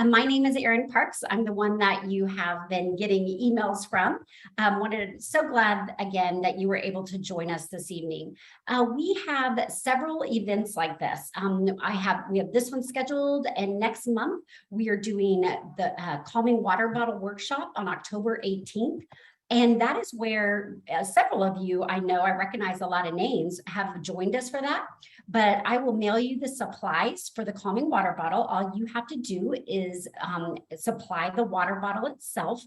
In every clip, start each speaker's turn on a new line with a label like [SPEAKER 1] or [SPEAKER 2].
[SPEAKER 1] My name is Erin Parks. I'm the one that you have been getting emails from. So glad again that you were able to join us this evening. We have several events like this. We have this one scheduled, and next month we are doing the Calming Water Bottle Workshop on October 18th. And that is where several of you, I know, I recognize a lot of names, have joined us for that. But I will mail you the supplies for the calming water bottle. All you have to do is supply the water bottle itself.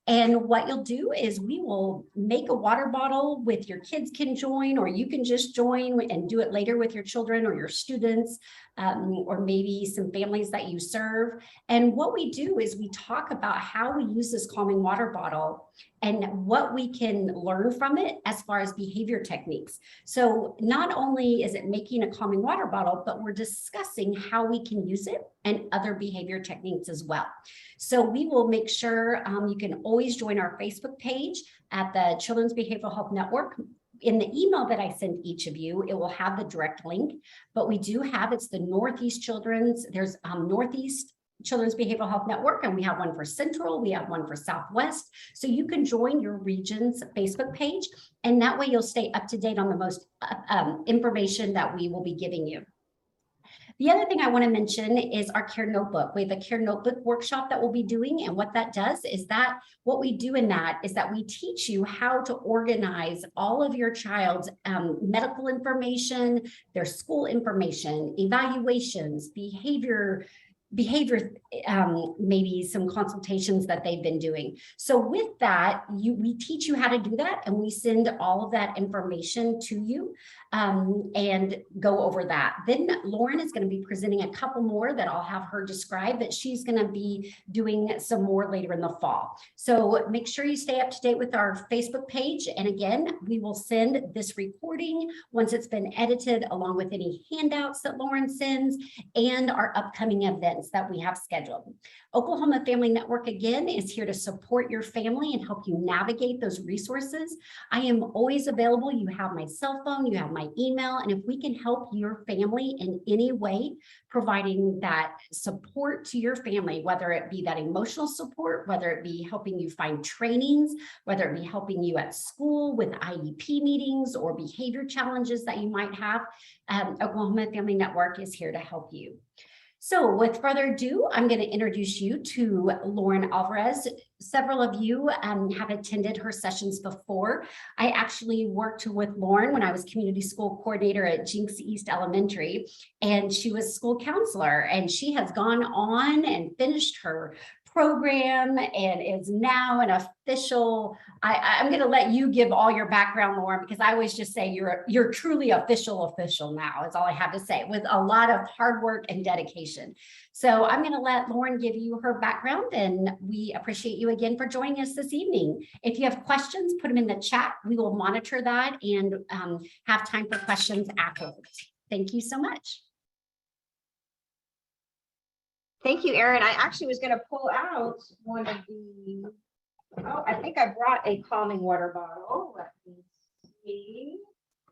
[SPEAKER 1] And what you'll do is we will make a water bottle with your kids can join, or you can just join and do it later with your children or your students, or maybe some families that you serve. And what we do is we talk about how we use this calming water bottle and what we can learn from it as far as behavior techniques. So not only is it making a calming water bottle, but we're discussing how we can use it and other behavior techniques as well. So we will make sure you can always join our Facebook page at the Children's Behavioral Health Network. In the email that I send each of you, it will have the direct link, but we do have, it's the Northeast Children's, there's Northeast Children's Behavioral Health Network, and we have one for Central, we have one for Southwest. So you can join your region's Facebook page, and that way you'll stay up to date on the most information that we will be giving you. The other thing I want to mention is our Care Notebook. We have a Care Notebook workshop that we'll be doing. And what that does is that what we do in that is that we teach you how to organize all of your child's medical information, their school information, evaluations, behavior, maybe some consultations that they've been doing. So with that, we teach you how to do that, and we send all of that information to you and go over that. Then Lauren is going to be presenting a couple more that I'll have her describe, but she's going to be doing some more later in the fall. So make sure you stay up to date with our Facebook page. And again, we will send this recording once it's been edited, along with any handouts that Lauren sends and our upcoming events that we have scheduled. Oklahoma Family Network, again, is here to support your family and help you navigate those resources. I am always available. You have my cell phone, you have my email, and if we can help your family in any way, providing that support to your family, whether it be that emotional support, whether it be helping you find trainings, whether it be helping you at school with IEP meetings or behavior challenges that you might have, Oklahoma Family Network is here to help you. So with further ado, I'm going to introduce you to Lauren Alvarez. Several of you have attended her sessions before. I actually worked with Lauren when I was community school coordinator at Jinx East Elementary, and she was school counselor, and she has gone on and finished her program and is now an official. I'm going to let you give all your background, Lauren, because I always just say you're truly official now, is all I have to say, with a lot of hard work and dedication. So I'm going to let Lauren give you her background, and we appreciate you again for joining us this evening. If you have questions, put them in the chat. We will monitor that and have time for questions afterwards. Thank you so much.
[SPEAKER 2] Thank you, Erin. I actually was going to pull out one of the, oh, I think I brought a calming water bottle. Let me see.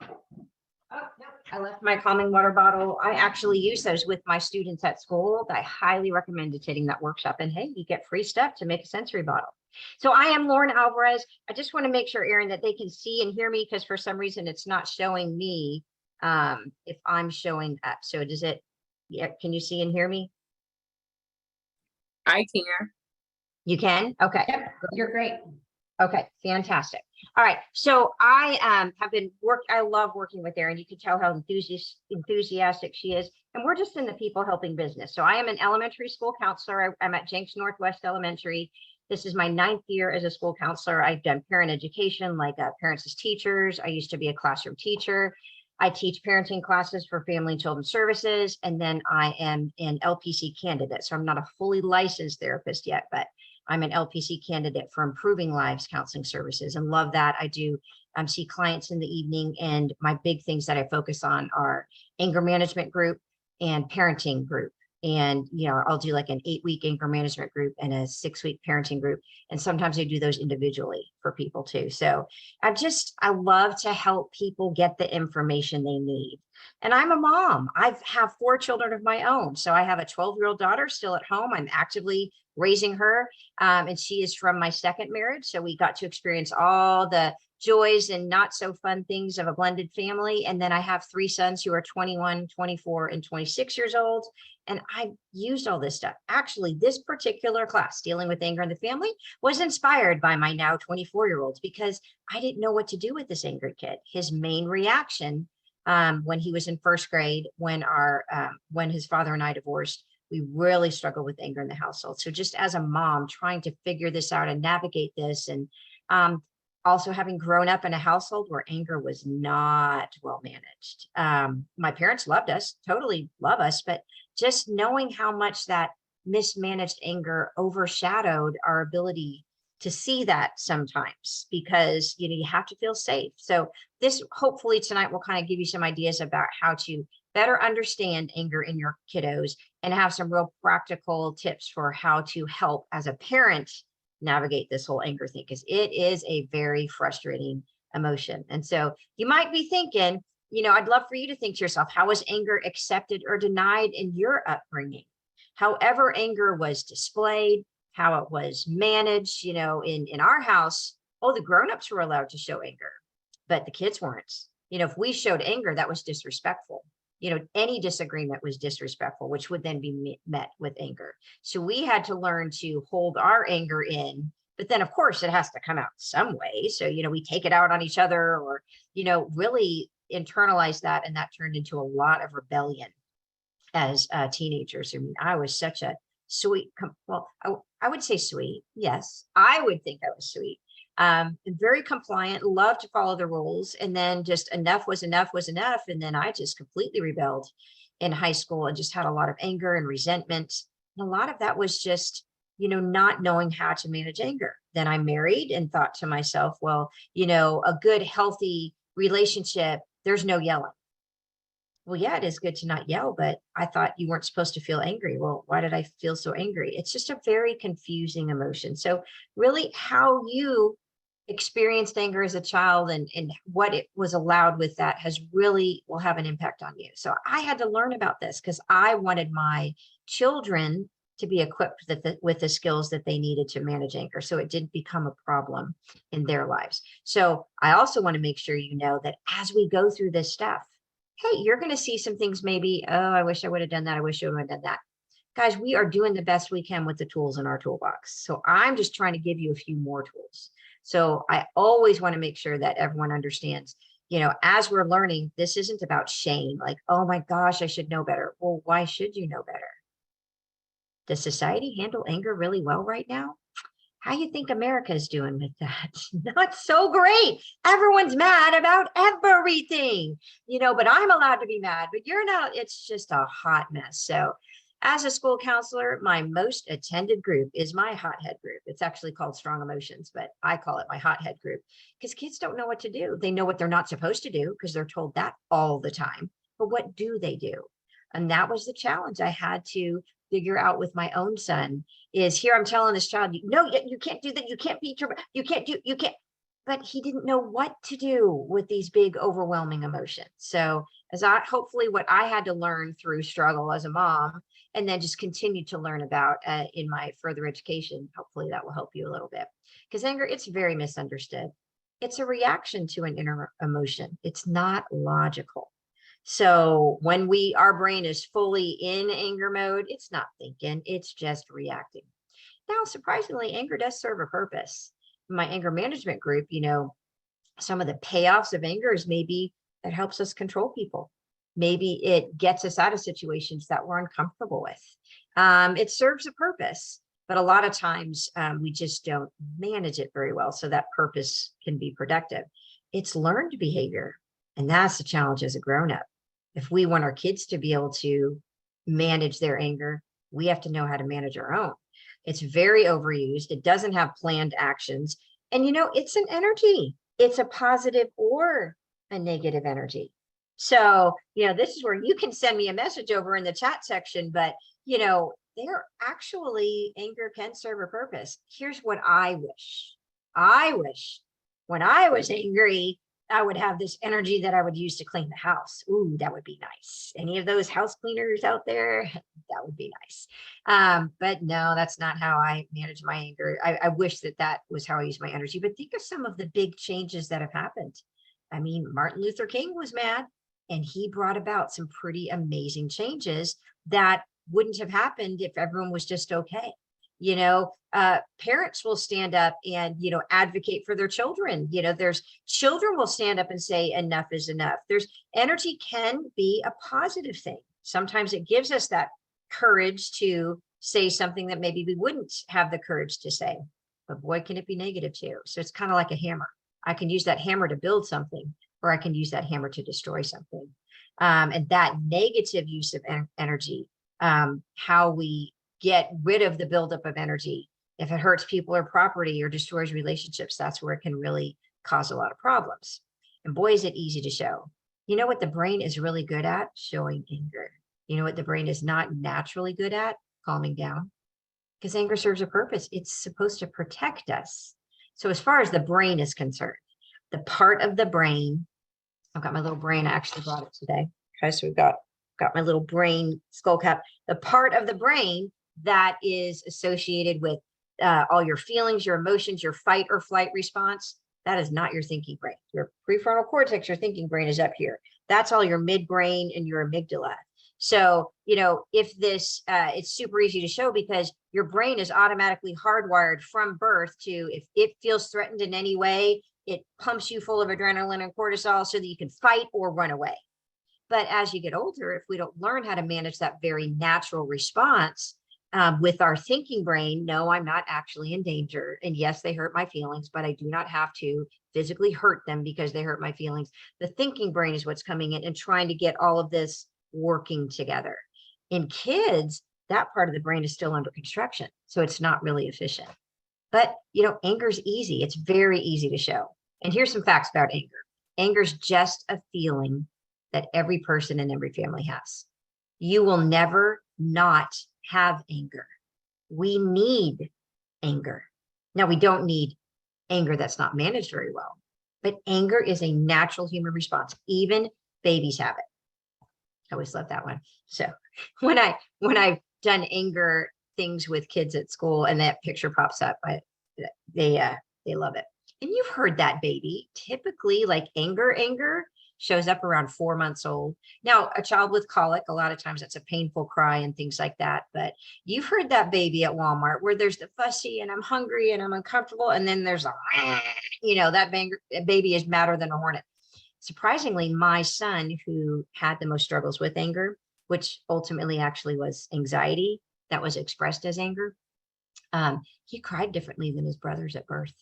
[SPEAKER 2] Oh, no, I left my calming water bottle. I actually use those with my students at school. I highly recommend attending that workshop. And hey, you get free stuff to make a sensory bottle. So I am Lauren Alvarez. I just want to make sure, Erin, that they can see and hear me, because for some reason it's not showing me if I'm showing up. So does it, yeah, can you see and hear me?
[SPEAKER 3] I can.
[SPEAKER 2] You can? Okay.
[SPEAKER 1] Yep, you're great.
[SPEAKER 2] Okay, fantastic. All right. So I I love working with Erin. You can tell how enthusiastic she is. And we're just in the people helping business. So I am an elementary school counselor. I'm at Jenks Northwest Elementary. This is my 9th year as a school counselor. I've done parent education, like parents as teachers. I used to be a classroom teacher. I teach parenting classes for Family and Children Services, and then I am an LPC candidate. So I'm not a fully licensed therapist yet, but I'm an LPC candidate for Improving Lives Counseling Services, and love that. I do see clients in the evening, and my big things that I focus on are anger management group and parenting group. And, you know, I'll do like an 8-week anger management group and a 6-week parenting group. And sometimes I do those individually for people too. So I love to help people get the information they need. And I'm a mom. I have 4 children of my own. So I have a 12-year-old daughter still at home. I'm actively raising her. And she is from my second marriage. So we got to experience all the joys and not so fun things of a blended family. And then I have 3 sons who are 21, 24, and 26 years old. And I used all this stuff. Actually, this particular class, Dealing with Anger in the Family, was inspired by my now 24-year-olds because I didn't know what to do with this angry kid. His main reaction when he was in first grade, when his father and I divorced, we really struggled with anger in the household. So just as a mom trying to figure this out and navigate this, and also having grown up in a household where anger was not well managed. My parents loved us, totally love us, but just knowing how much that mismanaged anger overshadowed our ability to see that sometimes, because you have to feel safe. So this hopefully tonight will kind of give you some ideas about how to better understand anger in your kiddos and have some real practical tips for how to help as a parent navigate this whole anger thing, because it is a very frustrating emotion. And so you might be thinking, I'd love for you to think to yourself, how was anger accepted or denied in your upbringing? However anger was displayed, how it was managed, in our house, the grown-ups were allowed to show anger, but the kids weren't. If we showed anger, that was disrespectful. Any disagreement was disrespectful, which would then be met with anger. So we had to learn to hold our anger in, but then of course it has to come out some way. So, we take it out on each other or, really internalize that. And that turned into a lot of rebellion as teenagers. I mean, I was such a sweet, I would say sweet. Yes, I would think I was sweet. Very compliant, loved to follow the rules. And then just enough was enough was enough. And then I just completely rebelled in high school and just had a lot of anger and resentment. And a lot of that was just, not knowing how to manage anger. Then I married and thought to myself, well, a good, healthy relationship, there's no yelling. Well, yeah, it is good to not yell, but I thought you weren't supposed to feel angry. Well, why did I feel so angry? It's just a very confusing emotion. So really how you experienced anger as a child and what it was allowed with that will have an impact on you. So I had to learn about this because I wanted my children to be equipped with the skills that they needed to manage anger, so it didn't become a problem in their lives. So I also want to make sure that as we go through this stuff, hey, you're going to see some things maybe, oh, I wish I would have done that. I wish I would have done that. Guys, we are doing the best we can with the tools in our toolbox. So I'm just trying to give you a few more tools. So I always want to make sure that everyone understands, as we're learning, this isn't about shame. Like, oh my gosh, I should know better. Well, why should you know better? Does society handle anger really well right now? How you think America is doing with that? Not so great. Everyone's mad about everything, but I'm allowed to be mad, but you're not. It's just a hot mess. So as a school counselor, my most attended group is my hothead group. It's actually called Strong Emotions, but I call it my hothead group because kids don't know what to do. They know what they're not supposed to do because they're told that all the time. But what do they do? And that was the challenge I had to figure out with my own son. Is here I'm telling this child, no, you can't do that. You can't beat your, you can't. But he didn't know what to do with these big, overwhelming emotions. So hopefully what I had to learn through struggle as a mom, and then just continue to learn about in my further education, hopefully that will help you a little bit. Because anger, it's very misunderstood. It's a reaction to an inner emotion. It's not logical. So when our brain is fully in anger mode, it's not thinking, it's just reacting. Now, surprisingly, anger does serve a purpose. In my anger management group, some of the payoffs of anger is maybe it helps us control people. Maybe it gets us out of situations that we're uncomfortable with. It serves a purpose, but a lot of times we just don't manage it very well. So that purpose can be productive. It's learned behavior. And that's the challenge as a grown-up. If we want our kids to be able to manage their anger, we have to know how to manage our own. It's very overused. It doesn't have planned actions. And, it's an energy. It's a positive or a negative energy. So, this is where you can send me a message over in the chat section, but, anger can serve a purpose. Here's what I wish. I wish when I was angry, I would have this energy that I would use to clean the house. Ooh, that would be nice. Any of those house cleaners out there? That would be nice. But no, that's not how I manage my anger. I wish that that was how I use my energy. But think of some of the big changes that have happened. I mean, Martin Luther King was mad, and he brought about some pretty amazing changes that wouldn't have happened if everyone was just okay. Parents will stand up and, advocate for their children. There's children will stand up and say enough is enough. There's energy can be a positive thing. Sometimes it gives us that courage to say something that maybe we wouldn't have the courage to say, but boy, can it be negative too. So it's kind of like a hammer. I can use that hammer to build something, or I can use that hammer to destroy something. And that negative use of energy, how we get rid of the buildup of energy. If it hurts people or property or destroys relationships, that's where it can really cause a lot of problems. And boy, is it easy to show. You know what the brain is really good at? Showing anger. You know what the brain is not naturally good at? Calming down. Because anger serves a purpose. It's supposed to protect us. So as far as the brain is concerned, the part of the brain, I've got my little brain, I actually brought it today. Okay, so we've got my little brain skull cap. The part of the brain that is associated with all your feelings, your emotions, your fight or flight response, that is not your thinking brain. Your prefrontal cortex, your thinking brain is up here. That's all your midbrain and your amygdala. So, if this, it's super easy to show because your brain is automatically hardwired from birth to, if it feels threatened in any way, it pumps you full of adrenaline and cortisol so that you can fight or run away. But as you get older, if we don't learn how to manage that very natural response, with our thinking brain, no, I'm not actually in danger. And yes, they hurt my feelings, but I do not have to physically hurt them because they hurt my feelings. The thinking brain is what's coming in and trying to get all of this working together. In kids, that part of the brain is still under construction, so it's not really efficient. But, anger is easy. It's very easy to show. And here's some facts about anger. Anger is just a feeling that every person in every family has. You will never not have anger. We need anger. Now, we don't need anger that's not managed very well, but anger is a natural human response. Even babies have it. I always love that one. So when I've done anger things with kids at school and that picture pops up, they love it. And you've heard that, baby. Typically, like anger shows up around 4 months old. Now, a child with colic, a lot of times that's a painful cry and things like that. But you've heard that baby at Walmart where there's the fussy and I'm hungry and I'm uncomfortable. And then there's that baby is madder than a hornet. Surprisingly, my son, who had the most struggles with anger, which ultimately actually was anxiety that was expressed as anger, he cried differently than his brothers at birth.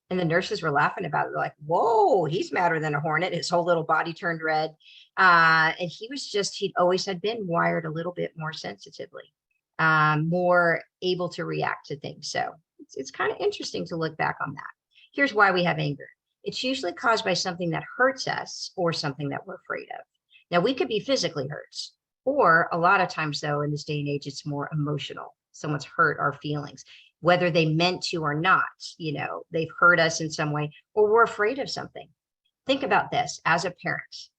[SPEAKER 2] And the nurses were laughing about it. They're like, whoa, he's madder than a hornet. His whole little body turned red. And he'd always had been wired a little bit more sensitively, more able to react to things. So it's kind of interesting to look back on that. Here's why we have anger. It's usually caused by something that hurts us or something that we're afraid of. Now, we could be physically hurt, or a lot of times, though, in this day and age, it's more emotional. Someone's hurt our feelings, whether they meant to or not. They've hurt us in some way, or we're afraid of something. Think about this as a parent.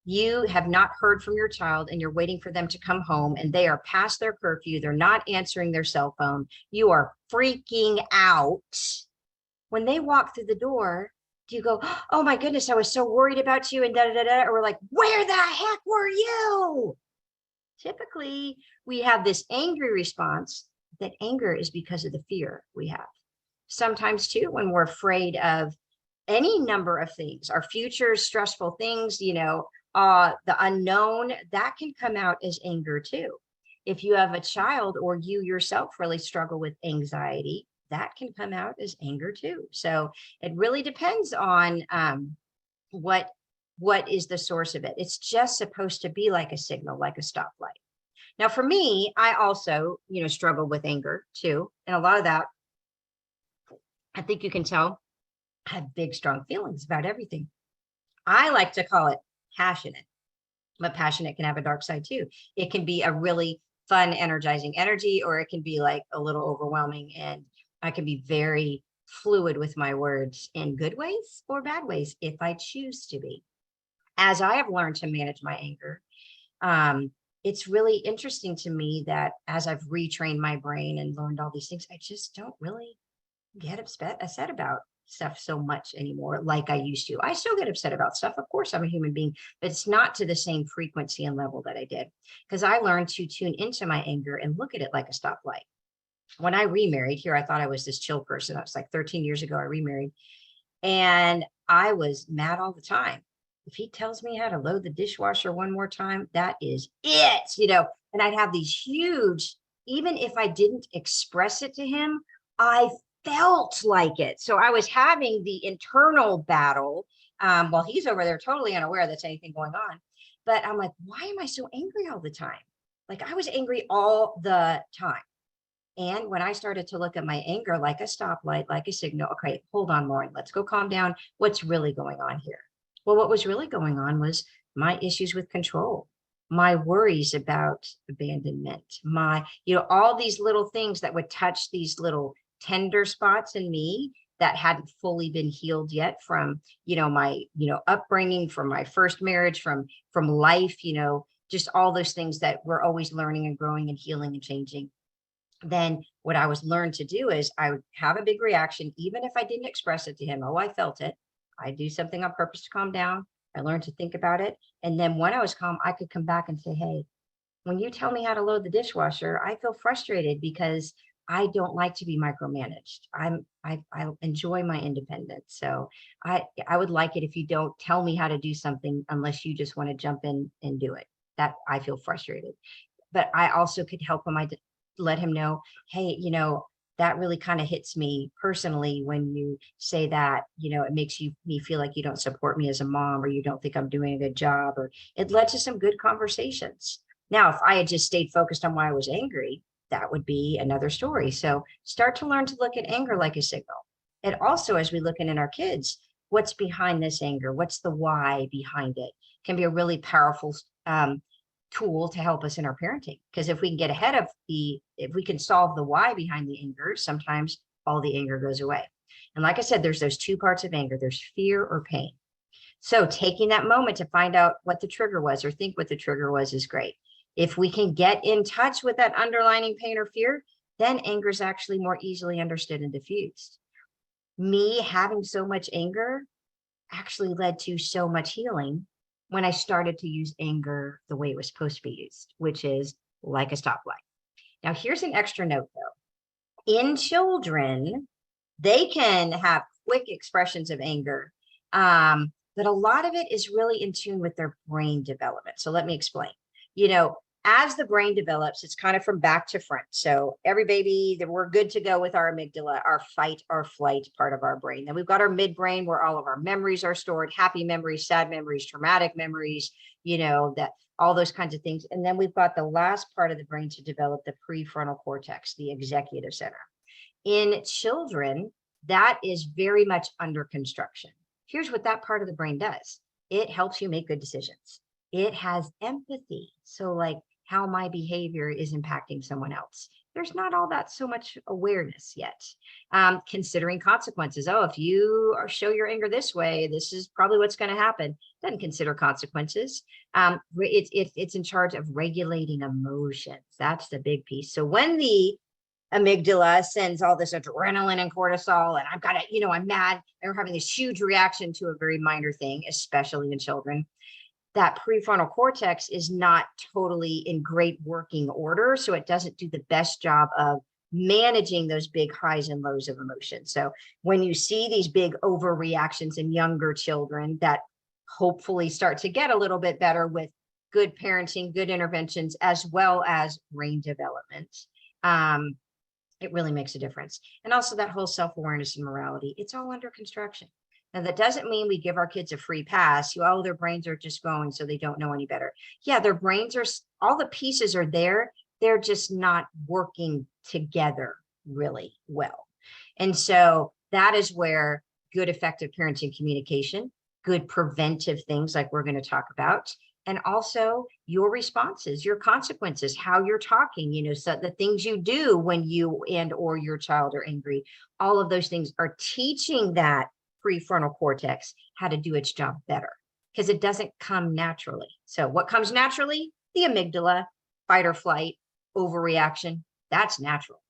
[SPEAKER 2] You have not heard from your child and you're waiting for them to come home and they are past their curfew. They're not answering their cell phone. You are freaking out. When they walk through the door, do you go, oh my goodness, I was so worried about you and da-da-da-da, or like, where the heck were you? Typically, we have this angry response. That anger is because of the fear we have. Sometimes too, when we're afraid of any number of things, our future stressful things, the unknown, that can come out as anger too. If you have a child or you yourself really struggle with anxiety, that can come out as anger too. So it really depends on what is the source of it. It's just supposed to be like a signal, like a stoplight. Now, for me, I also, struggle with anger too. And a lot of that, I think you can tell, I have big, strong feelings about everything. I like to call it passionate, but passionate can have a dark side too. It can be a really fun, energizing energy, or it can be like a little overwhelming. And I can be very fluid with my words in good ways or bad ways if I choose to be. As I have learned to manage my anger, it's really interesting to me that as I've retrained my brain and learned all these things, I just don't really get upset about stuff so much anymore like I used to. I still get upset about stuff. Of course, I'm a human being, but it's not to the same frequency and level that I did, because I learned to tune into my anger and look at it like a stoplight. When I remarried here, I thought I was this chill person. That was like 13 years ago, I remarried, and I was mad all the time. If he tells me how to load the dishwasher one more time, that is it, and I'd have these huge, even if I didn't express it to him, I felt like it. So I was having the internal battle while he's over there totally unaware that's anything going on. But I'm like, why am I so angry all the time? Like, I was angry all the time. And when I started to look at my anger like a stoplight, like a signal, okay, hold on, Lauren, let's go calm down. What's really going on here? Well, what was really going on was my issues with control, my worries about abandonment, all these little things that would touch these little tender spots in me that hadn't fully been healed yet from, my, upbringing, from my first marriage, from life, just all those things that we're always learning and growing and healing and changing. Then what I was learned to do is I would have a big reaction, even if I didn't express it to him. Oh, I felt it. I do something on purpose to calm down. I learned to think about it. And then when I was calm, I could come back and say, hey, when you tell me how to load the dishwasher, I feel frustrated because I don't like to be micromanaged. I enjoy my independence. So I would like it if you don't tell me how to do something unless you just want to jump in and do it. That I feel frustrated. But I also could help him. I let him know, hey, that really kind of hits me personally when you say that, it makes me feel like you don't support me as a mom, or you don't think I'm doing a good job, or it led to some good conversations. Now, if I had just stayed focused on why I was angry, that would be another story. So start to learn to look at anger like a signal. And also, as we look in our kids, what's behind this anger? What's the why behind it? Can be a really powerful tool to help us in our parenting. Because if we can get ahead of if we can solve the why behind the anger, sometimes all the anger goes away. And like I said, there's those two parts of anger. There's fear or pain. So taking that moment to find out what the trigger was or think what the trigger was is great. If we can get in touch with that underlying pain or fear, then anger is actually more easily understood and diffused. Me having so much anger actually led to so much healing when I started to use anger the way it was supposed to be used, which is like a stoplight. Now, here's an extra note though. In children, they can have quick expressions of anger, but a lot of it is really in tune with their brain development. So let me explain. As the brain develops, it's kind of from back to front. So every baby, that we're good to go with our amygdala, our fight or flight part of our brain. Then we've got our midbrain where all of our memories are stored, happy memories, sad memories, traumatic memories, that all those kinds of things. And then we've got the last part of the brain to develop, the prefrontal cortex, the executive center. In children, that is very much under construction. Here's what that part of the brain does. It helps you make good decisions. It has empathy. So like how my behavior is impacting someone else. There's not all that so much awareness yet. Considering consequences. Oh, if you show your anger this way, this is probably what's going to happen. Doesn't consider consequences. It's in charge of regulating emotions. That's the big piece. So when the amygdala sends all this adrenaline and cortisol, and I've got to, I'm mad, and we're having this huge reaction to a very minor thing, especially in children, that prefrontal cortex is not totally in great working order. So it doesn't do the best job of managing those big highs and lows of emotion. So when you see these big overreactions in younger children that hopefully start to get a little bit better with good parenting, good interventions, as well as brain development, it really makes a difference. And also that whole self-awareness and morality, it's all under construction. Now, that doesn't mean we give our kids a free pass. Their brains are just going so they don't know any better. Yeah, their brains are, all the pieces are there. They're just not working together really well. And so that is where good, effective parenting communication, good preventive things like we're going to talk about, and also your responses, your consequences, how you're talking, so the things you do when you and or your child are angry, all of those things are teaching that prefrontal cortex how to do its job better, because it doesn't come naturally. So what comes naturally? The amygdala, fight or flight, overreaction, that's natural.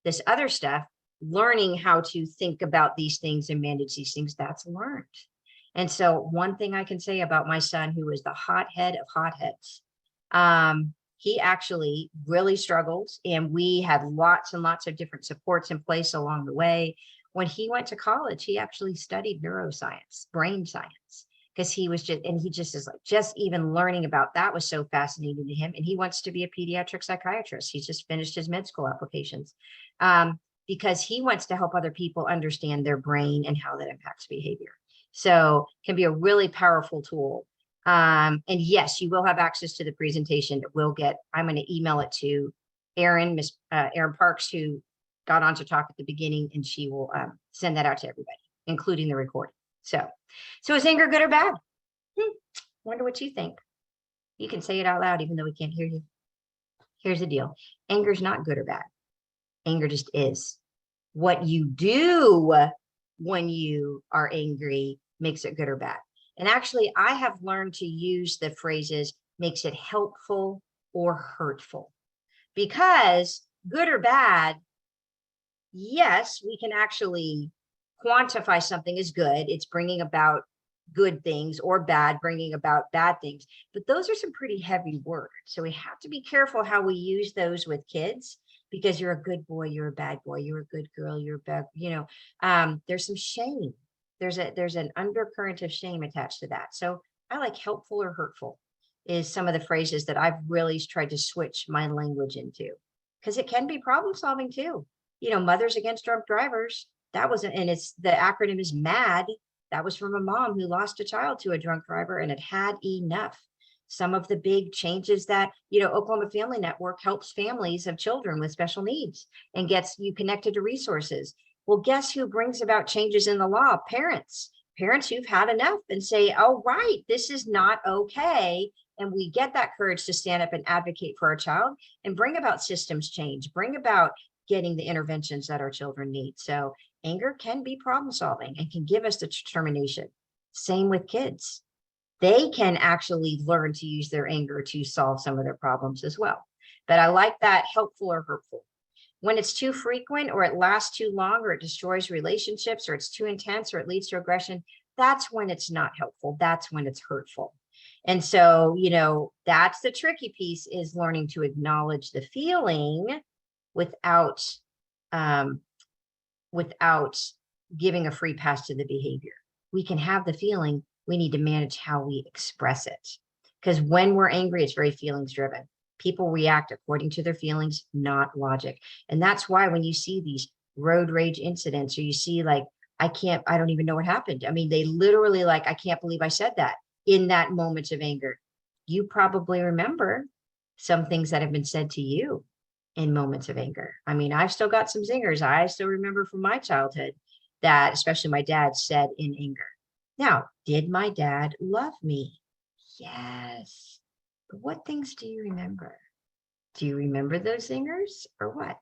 [SPEAKER 2] This other stuff, learning how to think about these things and manage these things, that's learned. And so one thing I can say about my son, who is the hothead of hotheads, he actually really struggles, and we had lots and lots of different supports in place along the way. When he went to college, he actually studied neuroscience, brain science, because he was just just even learning about that was so fascinating to him. And he wants to be a pediatric psychiatrist. He's just finished his med school applications, because he wants to help other people understand their brain and how that impacts behavior. So it can be a really powerful tool. And yes, you will have access to the presentation. I'm going to email it to Erin, Miss Erin Parks, who got on to talk at the beginning, and she will send that out to everybody, including the recording. So is anger good or bad? Wonder what you think. You can say it out loud, even though we can't hear you. Here's the deal. Anger is not good or bad. Anger just is. What you do when you are angry makes it good or bad. And actually, I have learned to use the phrases makes it helpful or hurtful, because good or bad, yes, we can actually quantify something as good. It's bringing about good things, or bad, bringing about bad things. But those are some pretty heavy words. So we have to be careful how we use those with kids, because you're a good boy, you're a bad boy, you're a good girl, you're a bad, there's some shame. There's an undercurrent of shame attached to that. So I like helpful or hurtful is some of the phrases that I've really tried to switch my language into, because it can be problem solving too. Mothers Against Drunk Drivers, and it's the acronym is MAD. That was from a mom who lost a child to a drunk driver and had enough. Some of the big changes that, Oklahoma Family Network helps families of children with special needs and gets you connected to resources. Well, guess who brings about changes in the law? Parents who've had enough and say, oh, right, this is not okay. And we get that courage to stand up and advocate for our child and bring about systems change, bring about getting the interventions that our children need. So anger can be problem solving and can give us the determination. Same with kids. They can actually learn to use their anger to solve some of their problems as well. But I like that helpful or hurtful. When it's too frequent, or it lasts too long, or it destroys relationships, or it's too intense, or it leads to aggression, that's when it's not helpful. That's when it's hurtful. And so, that's the tricky piece, is learning to acknowledge the feeling without giving a free pass to the behavior. We can have the feeling, we need to manage how we express it. Because when we're angry, it's very feelings driven. People react according to their feelings, not logic. And that's why when you see these road rage incidents, or you see like, I don't even know what happened. I mean, they literally I can't believe I said that in that moment of anger. You probably remember some things that have been said to you in moments of anger. I mean, I've still got some zingers. I still remember from my childhood that especially my dad said in anger. Now, did my dad love me? Yes. But what things do you remember? Do you remember those zingers, or what?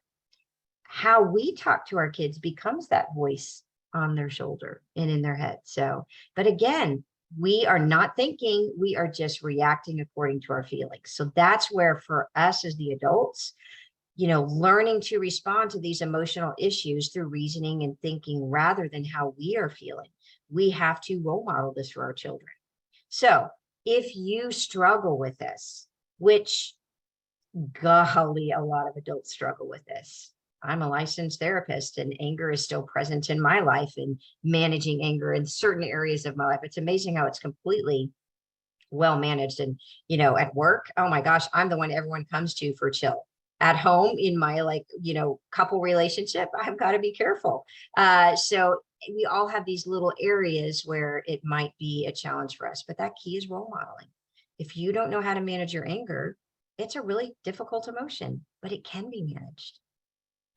[SPEAKER 2] How we talk to our kids becomes that voice on their shoulder and in their head. So, but again, we are not thinking, we are just reacting according to our feelings. So that's where for us as the adults, learning to respond to these emotional issues through reasoning and thinking rather than how we are feeling. We have to role model this for our children. So if you struggle with this, which golly, a lot of adults struggle with this. I'm a licensed therapist, and anger is still present in my life, and managing anger in certain areas of my life. It's amazing how it's completely well managed. And, at work, oh my gosh, I'm the one everyone comes to for chill. At home, in my couple relationship, I've got to be careful. So we all have these little areas where it might be a challenge for us, but that key is role modeling. If you don't know how to manage your anger, it's a really difficult emotion, but it can be managed.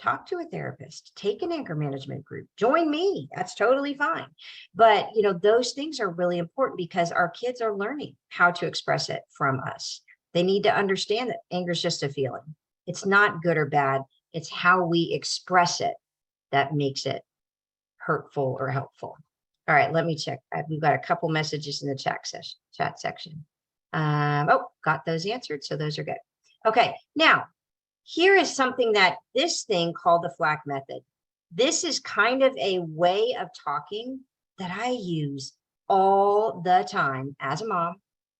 [SPEAKER 2] talk to a therapist, take an anger management group, join me. That's totally fine. But, those things are really important because our kids are learning how to express it from us. They need to understand that anger is just a feeling. It's not good or bad. It's how we express it that makes it hurtful or helpful. All right, let me check. We've got a couple messages in the chat section. Got those answered. So those are good. Okay, now here is something that this thing called the Flack method. This is kind of a way of talking that I use all the time as a mom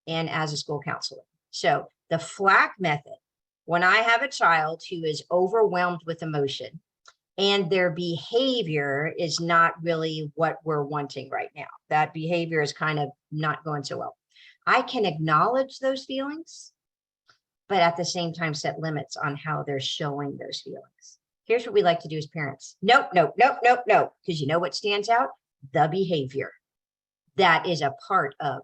[SPEAKER 2] and as a school counselor. So the Flack method, when I have a child who is overwhelmed with emotion and their behavior is not really what we're wanting right now, that behavior is kind of not going so well, I can acknowledge those feelings, but at the same time set limits on how they're showing those feelings. Here's what we like to do as parents. Nope, nope, nope, nope, nope. Because you know what stands out? The behavior. That is a part of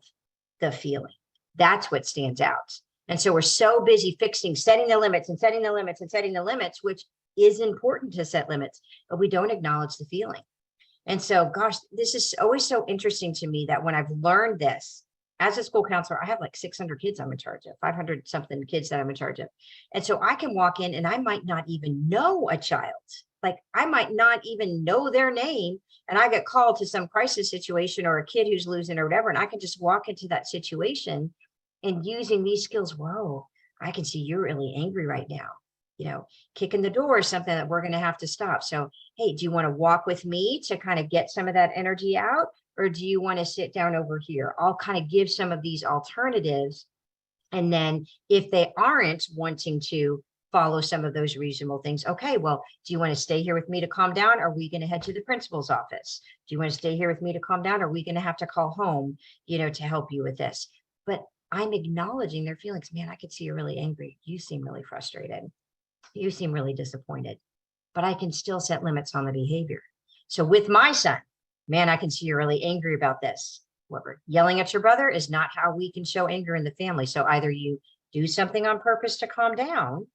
[SPEAKER 2] the feeling. That's what stands out. And so we're so busy fixing, setting the limits and setting the limits and setting the limits, which is important to set limits, but we don't acknowledge the feeling. And so, gosh, this is always so interesting to me that when I've learned this, as a school counselor, I have like 600 kids I'm in charge of, 500 something kids that I'm in charge of. And so I can walk in and I might not even know a child. Like I might not even know their name. And I get called to some crisis situation or a kid who's losing or whatever. And I can just walk into that situation and using these skills. Whoa, I can see you're really angry right now. Kicking the door is something that we're going to have to stop. So, hey, do you want to walk with me to kind of get some of that energy out? Or do you want to sit down over here? I'll kind of give some of these alternatives. And then if they aren't wanting to follow some of those reasonable things, okay, well, do you want to stay here with me to calm down? Are we going to head to the principal's office? Do you want to stay here with me to calm down? Are we going to have to call home, to help you with this? But I'm acknowledging their feelings. Man, I could see you're really angry. You seem really frustrated. You seem really disappointed, but I can still set limits on the behavior. So with my son, man, I can see you're really angry about this. Whatever. Yelling at your brother is not how we can show anger in the family. So either you do something on purpose to calm down,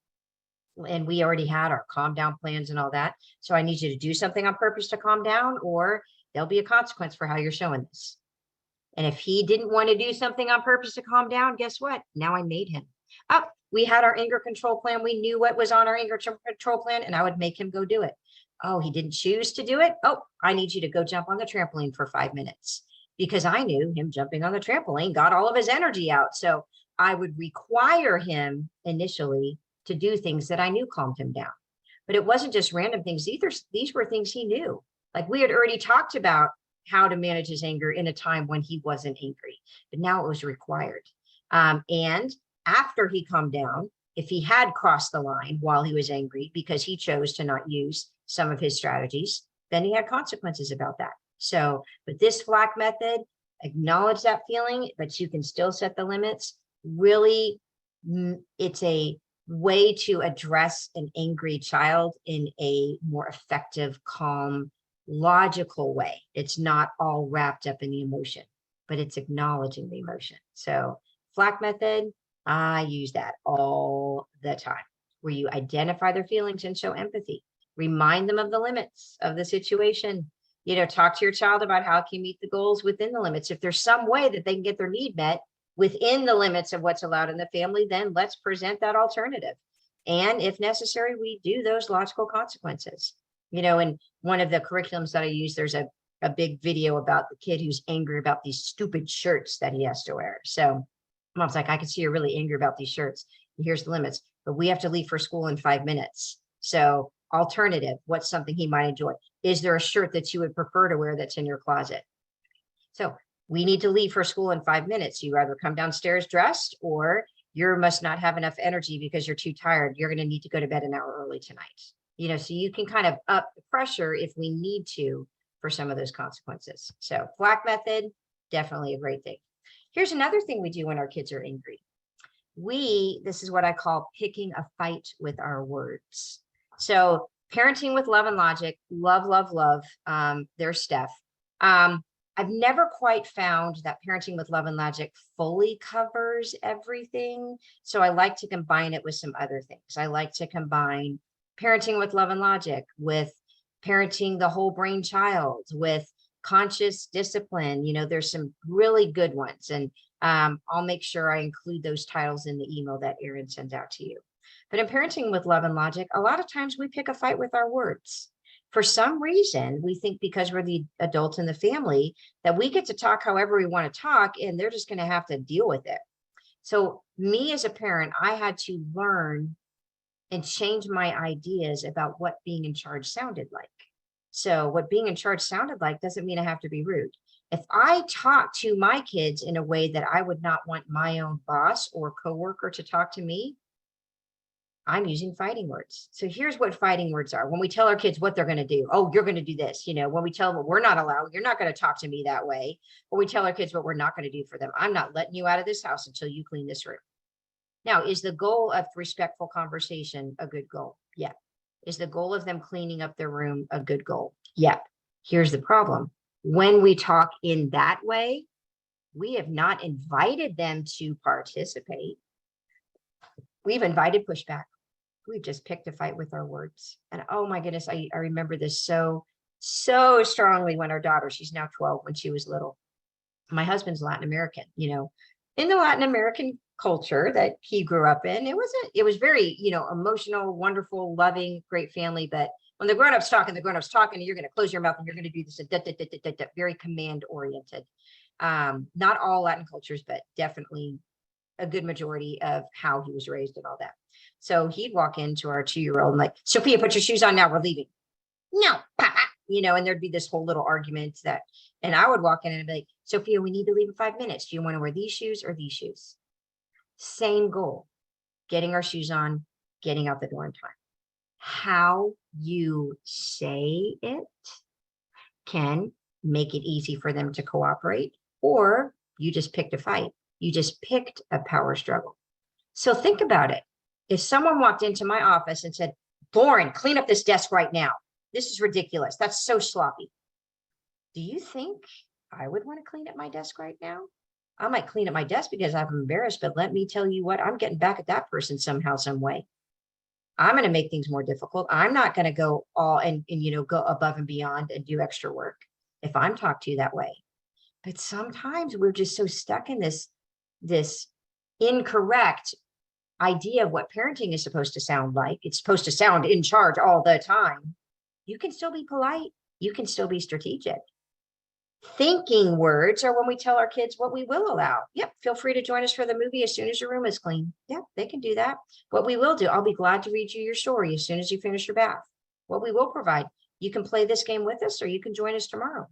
[SPEAKER 2] and we already had our calm down plans and all that. So I need you to do something on purpose to calm down, or there'll be a consequence for how you're showing this. And if he didn't want to do something on purpose to calm down, guess what? Now I made him. We had our anger control plan. We knew what was on our anger control plan, and I would make him go do it. Oh, he didn't choose to do it. Oh, I need you to go jump on the trampoline for 5 minutes, because I knew him jumping on the trampoline got all of his energy out. So I would require him initially to do things that I knew calmed him down. But it wasn't just random things either. These were things he knew. Like we had already talked about how to manage his anger in a time when he wasn't angry, but now it was required. And after he calmed down, if he had crossed the line while he was angry because he chose to not use some of his strategies, then he had consequences about that. So, but this Flack method, acknowledge that feeling, but you can still set the limits. Really, it's a way to address an angry child in a more effective, calm, logical way. It's not all wrapped up in the emotion, but it's acknowledging the emotion. So Flack method, I use that all the time, where you identify their feelings and show empathy, remind them of the limits of the situation, talk to your child about how it can meet the goals within the limits. If there's some way that they can get their need met within the limits of what's allowed in the family, then let's present that alternative. And if necessary, we do those logical consequences. In one of the curriculums that I use, there's a big video about the kid who's angry about these stupid shirts that he has to wear. So mom's like, I can see you're really angry about these shirts. Here's the limits, but we have to leave for school in 5 minutes. So alternative, what's something he might enjoy? Is there a shirt that you would prefer to wear that's in your closet? So we need to leave for school in 5 minutes. You either come downstairs dressed, or you must not have enough energy because you're too tired. You're going to need to go to bed an hour early tonight. So you can kind of up the pressure if we need to for some of those consequences. So Flack method, definitely a great thing. Here's another thing we do when our kids are angry. This is what I call picking a fight with our words. So parenting with love and logic, love, there's Steph. I've never quite found that parenting with love and logic fully covers everything. So I like to combine it with some other things. I like to combine parenting with love and logic, with parenting the whole brain child, with conscious discipline. You know, there's some really good ones. And I'll make sure I include those titles in the email that Erin sends out to you. But in parenting with love and logic, a lot of times we pick a fight with our words. For some reason, we think because we're the adult in the family that we get to talk however we want to talk, and they're just going to have to deal with it. So me as a parent, I had to learn and change my ideas about what being in charge sounded like. So what being in charge sounded like doesn't mean I have to be rude. If I talk to my kids in a way that I would not want my own boss or coworker to talk to me, I'm using fighting words. So here's what fighting words are. When we tell our kids what they're going to do, oh, you're going to do this. You know, when we tell them we're not allowed, you're not going to talk to me that way. When we tell our kids what we're not going to do for them, I'm not letting you out of this house until you clean this room. Now, is the goal of respectful conversation a good goal? Yeah. Is the goal of them cleaning up their room a good goal? Yeah. Here's the problem. When we talk in that way, we have not invited them to participate. We've invited pushback. We've just picked a fight with our words. And oh my goodness, I remember this so strongly when our daughter, she's now 12, when she was little. My husband's Latin American, you know, in the Latin American culture that he grew up in, it was very, you know, emotional, wonderful, loving, great family. But when the grown-ups talk and you're going to close your mouth and you're going to do this, very command oriented. Not all Latin cultures, but definitely a good majority of how he was raised and all that. So he'd walk into our 2-year-old and like, Sophia, put your shoes on now, we're leaving. No, Papa. You know, and there'd be this whole little argument and I would walk in and be like, Sophia, we need to leave in 5 minutes. Do you want to wear these shoes or these shoes? Same goal, getting our shoes on, getting out the door in time. How you say it can make it easy for them to cooperate, or you just picked a fight. You just picked a power struggle. So think about it. If someone walked into my office and said, Lauren, clean up this desk right now. This is ridiculous. That's so sloppy. Do you think I would want to clean up my desk right now? I might clean up my desk because I'm embarrassed, but let me tell you what, I'm getting back at that person somehow, some way. I'm going to make things more difficult. I'm not going to go all and you know, go above and beyond and do extra work if I'm talked to that way. But sometimes we're just so stuck in this incorrect idea of what parenting is supposed to sound like. It's supposed to sound in charge all the time. You can still be polite. You can still be strategic. Thinking words are when we tell our kids what we will allow. Yep, feel free to join us for the movie as soon as your room is clean. Yep, they can do that. What we will do, I'll be glad to read you your story as soon as you finish your bath. What we will provide, you can play this game with us or you can join us tomorrow.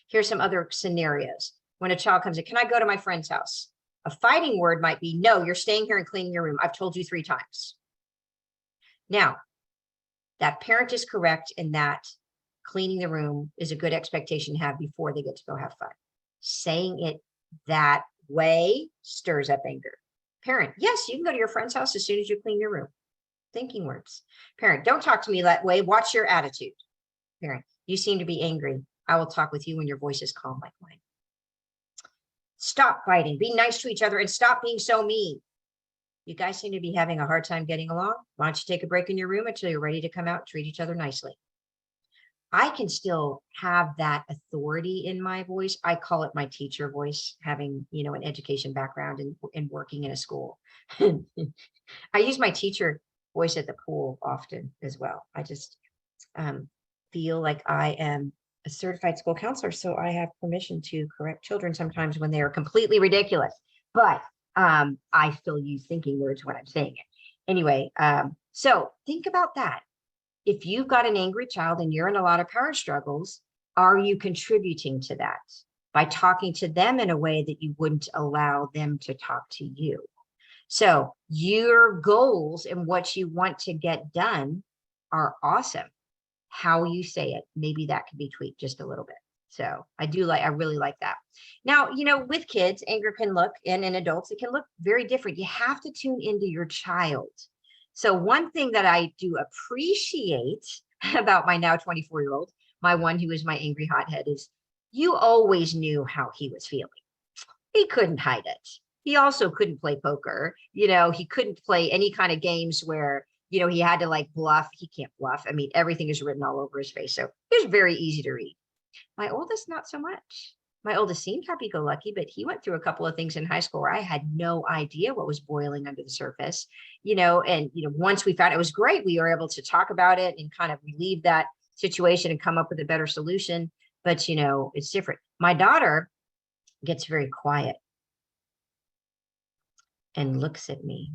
[SPEAKER 2] Here's some other scenarios. When a child comes in, can I go to my friend's house? A fighting word might be, no, you're staying here and cleaning your room. I've told you 3 times. Now, that parent is correct in that cleaning the room is a good expectation to have before they get to go have fun. Saying it that way stirs up anger. Parent, yes, you can go to your friend's house as soon as you clean your room. Thinking words. Parent, don't talk to me that way. Watch your attitude. Parent, you seem to be angry. I will talk with you when your voice is calm like mine. Stop fighting. Be nice to each other and stop being so mean. You guys seem to be having a hard time getting along. Why don't you take a break in your room until you're ready to come out and treat each other nicely? I can still have that authority in my voice. I call it my teacher voice, having, you know, an education background and working in a school. I use my teacher voice at the pool often as well. I just feel like I am a certified school counselor, so I have permission to correct children sometimes when they are completely ridiculous. But I still use thinking words when I'm saying it. Anyway, so think about that. If you've got an angry child and you're in a lot of power struggles, are you contributing to that by talking to them in a way that you wouldn't allow them to talk to you? So your goals and what you want to get done are awesome. How you say it, maybe that could be tweaked just a little bit. So I really like that. Now, you know, with kids, anger can look, and in adults, it can look very different. You have to tune into your child. So one thing that I do appreciate about my now 24-year-old, my one who is my angry hothead, is you always knew how he was feeling. He couldn't hide it. He also couldn't play poker. You know, he couldn't play any kind of games where, You know, he had to like bluff. He can't bluff. I mean, everything is written all over his face. So it was very easy to read. My oldest, not so much. My oldest seemed happy-go-lucky, but he went through a couple of things in high school where I had no idea what was boiling under the surface, you know, and, you know, once we found it was great, we were able to talk about it and kind of relieve that situation and come up with a better solution. But, you know, it's different. My daughter gets very quiet and looks at me.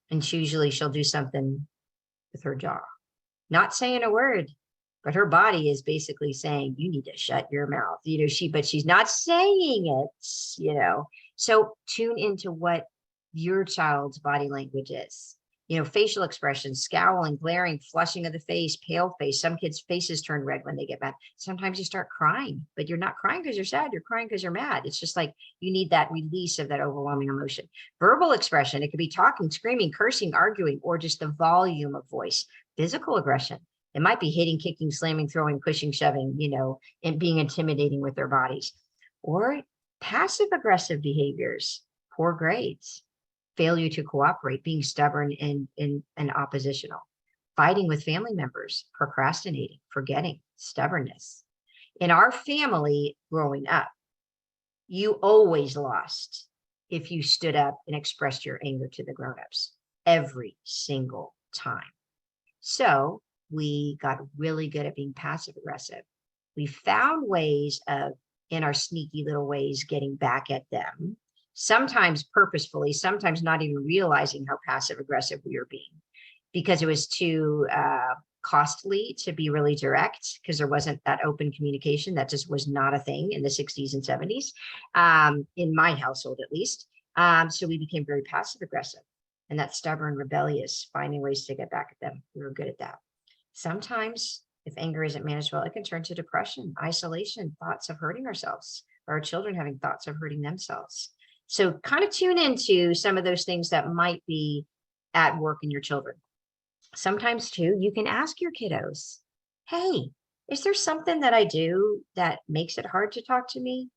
[SPEAKER 2] And she'll do something with her jaw, not saying a word, but her body is basically saying, you need to shut your mouth, you know, but she's not saying it, you know. So tune into what your child's body language is. You know, facial expressions, scowling, glaring, flushing of the face, pale face. Some kids' faces turn red when they get mad. Sometimes you start crying, but you're not crying because you're sad. You're crying because you're mad. It's just like you need that release of that overwhelming emotion. Verbal expression, it could be talking, screaming, cursing, arguing, or just the volume of voice. Physical aggression, it might be hitting, kicking, slamming, throwing, pushing, shoving, you know, and being intimidating with their bodies. Or passive aggressive behaviors, poor grades, failure to cooperate, being stubborn and oppositional, fighting with family members, procrastinating, forgetting, stubbornness. In our family growing up, you always lost if you stood up and expressed your anger to the grown-ups every single time. So we got really good at being passive aggressive. We found ways of, in our sneaky little ways, getting back at them, sometimes purposefully, sometimes not even realizing how passive aggressive we were being, because it was too costly to be really direct, because there wasn't that open communication. That just was not a thing in the 60s and 70s, in my household at least. So we became very passive aggressive, and that stubborn, rebellious, finding ways to get back at them. We were good at that. Sometimes if anger isn't managed well, it can turn to depression, isolation, thoughts of hurting ourselves, or our children having thoughts of hurting themselves. So kind of tune into some of those things that might be at work in your children. Sometimes too, you can ask your kiddos, hey, is there something that I do that makes it hard to talk to me?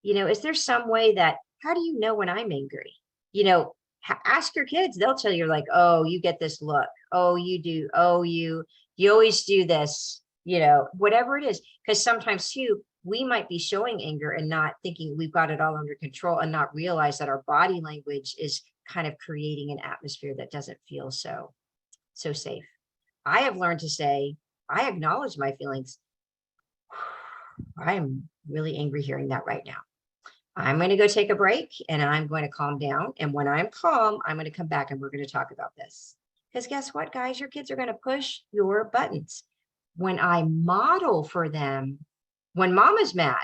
[SPEAKER 2] You know, is there some way that, how do you know when I'm angry? You know, ask your kids, they'll tell you, like, oh, you get this look. Oh, you do. Oh, you always do this, you know, whatever it is. Because sometimes too, we might be showing anger and not thinking we've got it all under control, and not realize that our body language is kind of creating an atmosphere that doesn't feel so safe. I have learned to say, I acknowledge my feelings. I'm really angry hearing that right now. I'm going to go take a break and I'm going to calm down. And when I'm calm, I'm going to come back and we're going to talk about this. Because guess what, guys? Your kids are going to push your buttons. When I model for them, when mama's mad,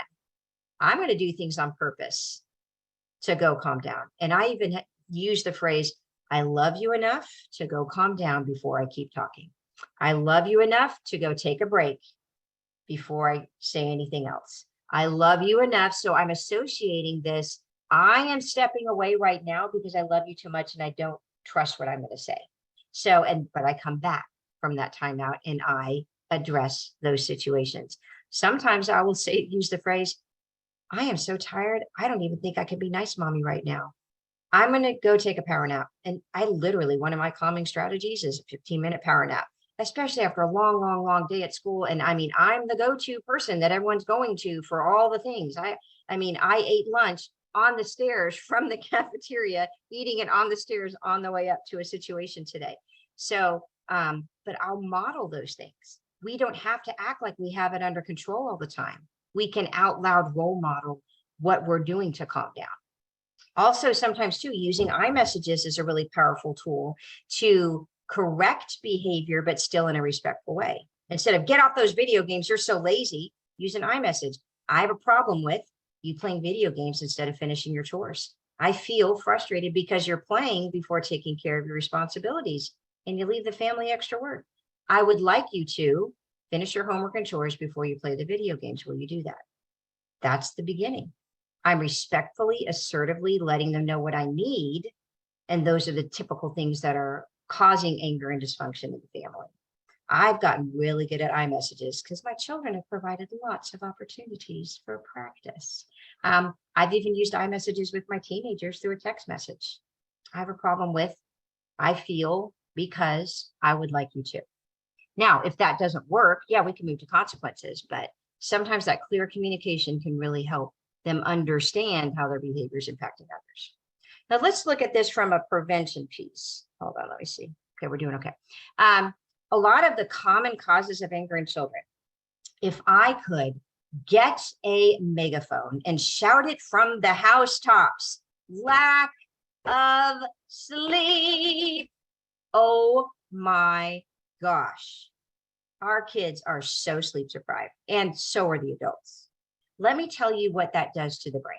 [SPEAKER 2] I'm going to do things on purpose to go calm down. And I even use the phrase, I love you enough to go calm down before I keep talking. I love you enough to go take a break before I say anything else. I love you enough. So I'm associating this. I am stepping away right now because I love you too much and I don't trust what I'm going to say. So, but I come back from that timeout and I address those situations. Sometimes I will use the phrase, I am so tired. I don't even think I can be nice, mommy, right now. I'm going to go take a power nap. And I literally, one of my calming strategies is a 15-minute power nap, especially after a long, long, long day at school. And I mean, I'm the go-to person that everyone's going to for all the things. I mean, I ate lunch on the stairs from the cafeteria, eating it on the stairs on the way up to a situation today. So, but I'll model those things. We don't have to act like we have it under control all the time. We can out loud role model what we're doing to calm down. Also, sometimes too, using iMessages is a really powerful tool to correct behavior, but still in a respectful way. Instead of get off those video games, you're so lazy, use an iMessage. I have a problem with you playing video games instead of finishing your chores. I feel frustrated because you're playing before taking care of your responsibilities and you leave the family extra work. I would like you to finish your homework and chores before you play the video games. Will you do that? That's the beginning. I'm respectfully, assertively letting them know what I need. And those are the typical things that are causing anger and dysfunction in the family. I've gotten really good at iMessages because my children have provided lots of opportunities for practice. I've even used iMessages with my teenagers through a text message. I have a problem with, I feel because I would like you to. Now, if that doesn't work, yeah, we can move to consequences, but sometimes that clear communication can really help them understand how their behavior is impacting others. Now let's look at this from a prevention piece. Hold on, let me see. Okay, we're doing okay. A lot of the common causes of anger in children, if I could get a megaphone and shout it from the housetops, lack of sleep. Oh my gosh. Our kids are so sleep deprived, and so are the adults. Let me tell you what that does to the brain.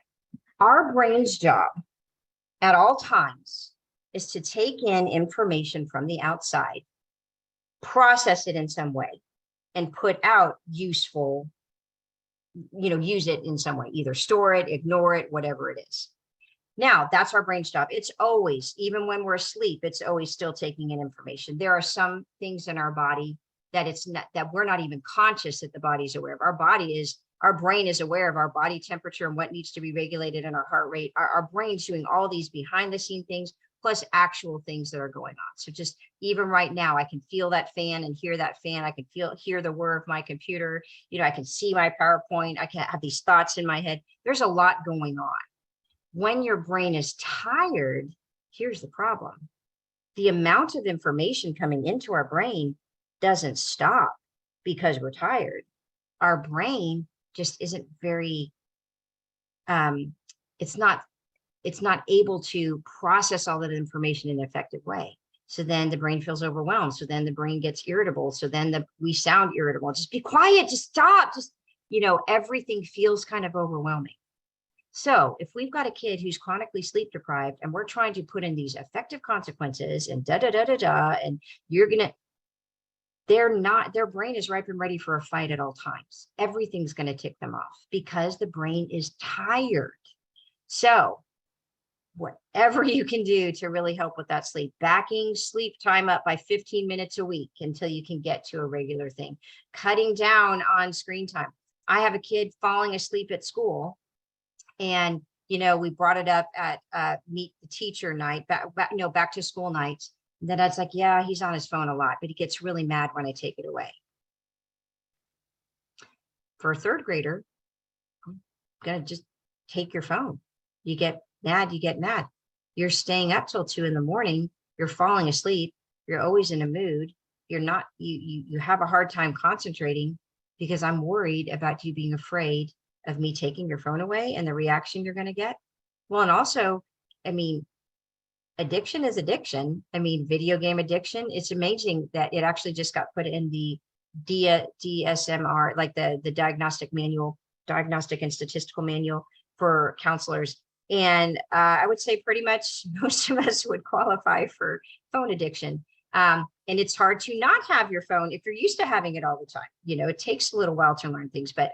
[SPEAKER 2] Our brain's job at all times is to take in information from the outside, process it in some way, and put out useful, use it in some way, either store it, ignore it, whatever it is. Now, that's our brain's job. It's always, even when we're asleep, it's always still taking in information. There are some things in our body that we're not even conscious that the body's aware of. Our brain is aware of our body temperature and what needs to be regulated in our heart rate. Our brain's doing all these behind the scene things, plus actual things that are going on. So just even right now, I can feel that fan and hear that fan. I can hear the whir of my computer. I can see my PowerPoint. I can have these thoughts in my head. There's a lot going on. When your brain is tired, here's the problem. The amount of information coming into our brain doesn't stop because we're tired. Our brain just isn't very, it's not able to process all that information in an effective way. So then the brain feels overwhelmed. So then the brain gets irritable. So then we sound irritable. Just be quiet, just stop. Everything feels kind of overwhelming. So if we've got a kid who's chronically sleep deprived and we're trying to put in these effective consequences and and their brain is ripe and ready for a fight at all times. Everything's going to tick them off because the brain is tired. So whatever you can do to really help with that sleep, backing sleep time up by 15 minutes a week until you can get to a regular thing, cutting down on screen time. I have a kid falling asleep at school, and we brought it up at meet the teacher night, back to school nights. And then I was like, yeah, he's on his phone a lot, but he gets really mad when I take it away. For a third grader, I'm gonna just take your phone. You get mad, you get mad. You're staying up till 2 a.m. You're falling asleep. You're always in a mood. You're not, you have a hard time concentrating because I'm worried about you being afraid of me taking your phone away and the reaction you're going to get. Well, and also, addiction is addiction. Video game addiction. It's amazing that it actually just got put in the DSMR, like the diagnostic and statistical manual for counselors. And I would say pretty much most of us would qualify for phone addiction. And it's hard to not have your phone if you're used to having it all the time. It takes a little while to learn things, but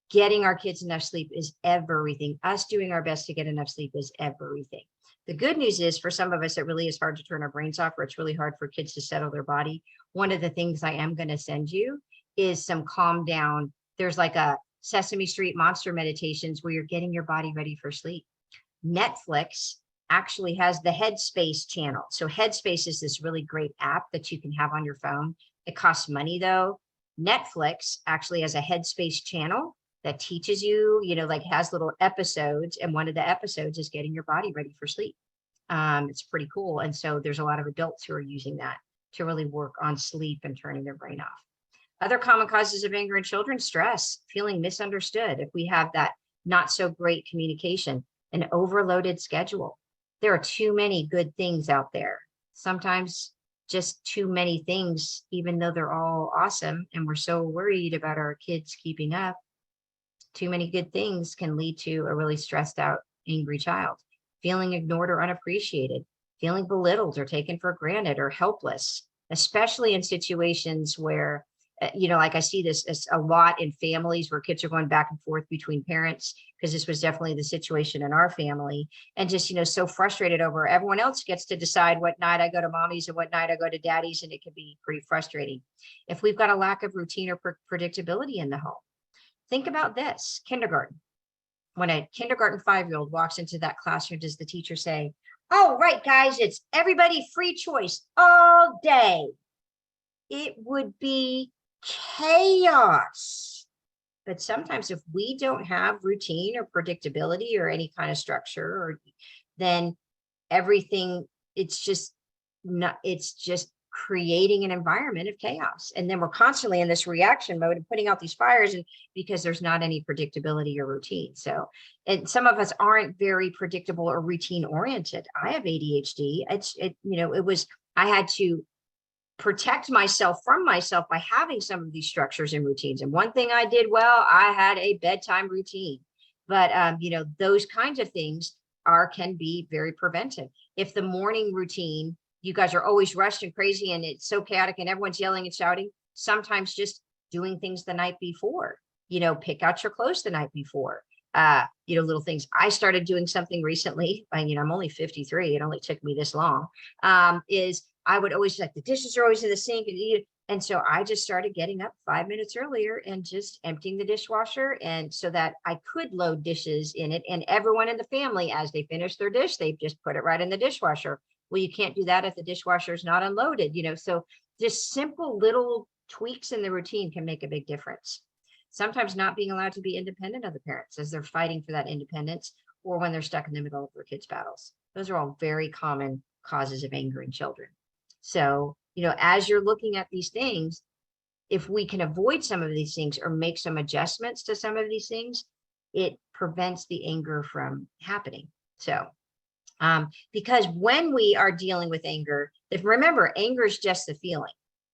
[SPEAKER 2] getting our kids enough sleep is everything. Us doing our best to get enough sleep is everything. The good news is for some of us, it really is hard to turn our brains off, or it's really hard for kids to settle their body. One of the things I am going to send you is some calm down. There's like a Sesame Street monster meditations where you're getting your body ready for sleep. Netflix actually has the Headspace channel. So Headspace is this really great app that you can have on your phone. It costs money though. Netflix actually has a Headspace channel that teaches you, has little episodes. And one of the episodes is getting your body ready for sleep. It's pretty cool. And so there's a lot of adults who are using that to really work on sleep and turning their brain off. Other common causes of anger in children: stress, feeling misunderstood. If we have that not so great communication, an overloaded schedule. There are too many good things out there. Sometimes just too many things, even though they're all awesome. And we're so worried about our kids keeping up. Too many good things can lead to a really stressed out, angry child. Feeling ignored or unappreciated, feeling belittled or taken for granted or helpless, especially in situations where, like I see this as a lot in families where kids are going back and forth between parents, because this was definitely the situation in our family. And just, so frustrated over everyone else gets to decide what night I go to mommy's and what night I go to daddy's. And it can be pretty frustrating if we've got a lack of routine or predictability in the home. Think about this: kindergarten. When a kindergarten 5-year-old walks into that classroom, does the teacher say, Oh, right, guys, it's everybody free choice all day. It would be chaos. But sometimes if we don't have routine or predictability or any kind of structure, or then everything, it's just not, it's just creating an environment of chaos. And then we're constantly in this reaction mode and putting out these fires, and because there's not any predictability or routine. So, and some of us aren't very predictable or routine oriented. I have ADHD. I had to protect myself from myself by having some of these structures and routines. And one thing I did well, I had a bedtime routine. But those kinds of things can be very preventive. If the morning routine, you guys are always rushed and crazy and it's so chaotic and everyone's yelling and shouting, sometimes just doing things the night before, pick out your clothes the night before, little things. I started doing something recently, I'm only 53, it only took me this long, is I would always, like, the dishes are always in the sink, and so I just started getting up 5 minutes earlier and just emptying the dishwasher, and so that I could load dishes in it, and everyone in the family, as they finish their dish, they just put it right in the dishwasher. Well, you can't do that if the dishwasher is not unloaded, so just simple little tweaks in the routine can make a big difference. Sometimes not being allowed to be independent of the parents as they're fighting for that independence, or when they're stuck in the middle of their kids' battles. Those are all very common causes of anger in children. So, as you're looking at these things, if we can avoid some of these things or make some adjustments to some of these things, it prevents the anger from happening. So, because when we are dealing with anger, remember, anger is just the feeling.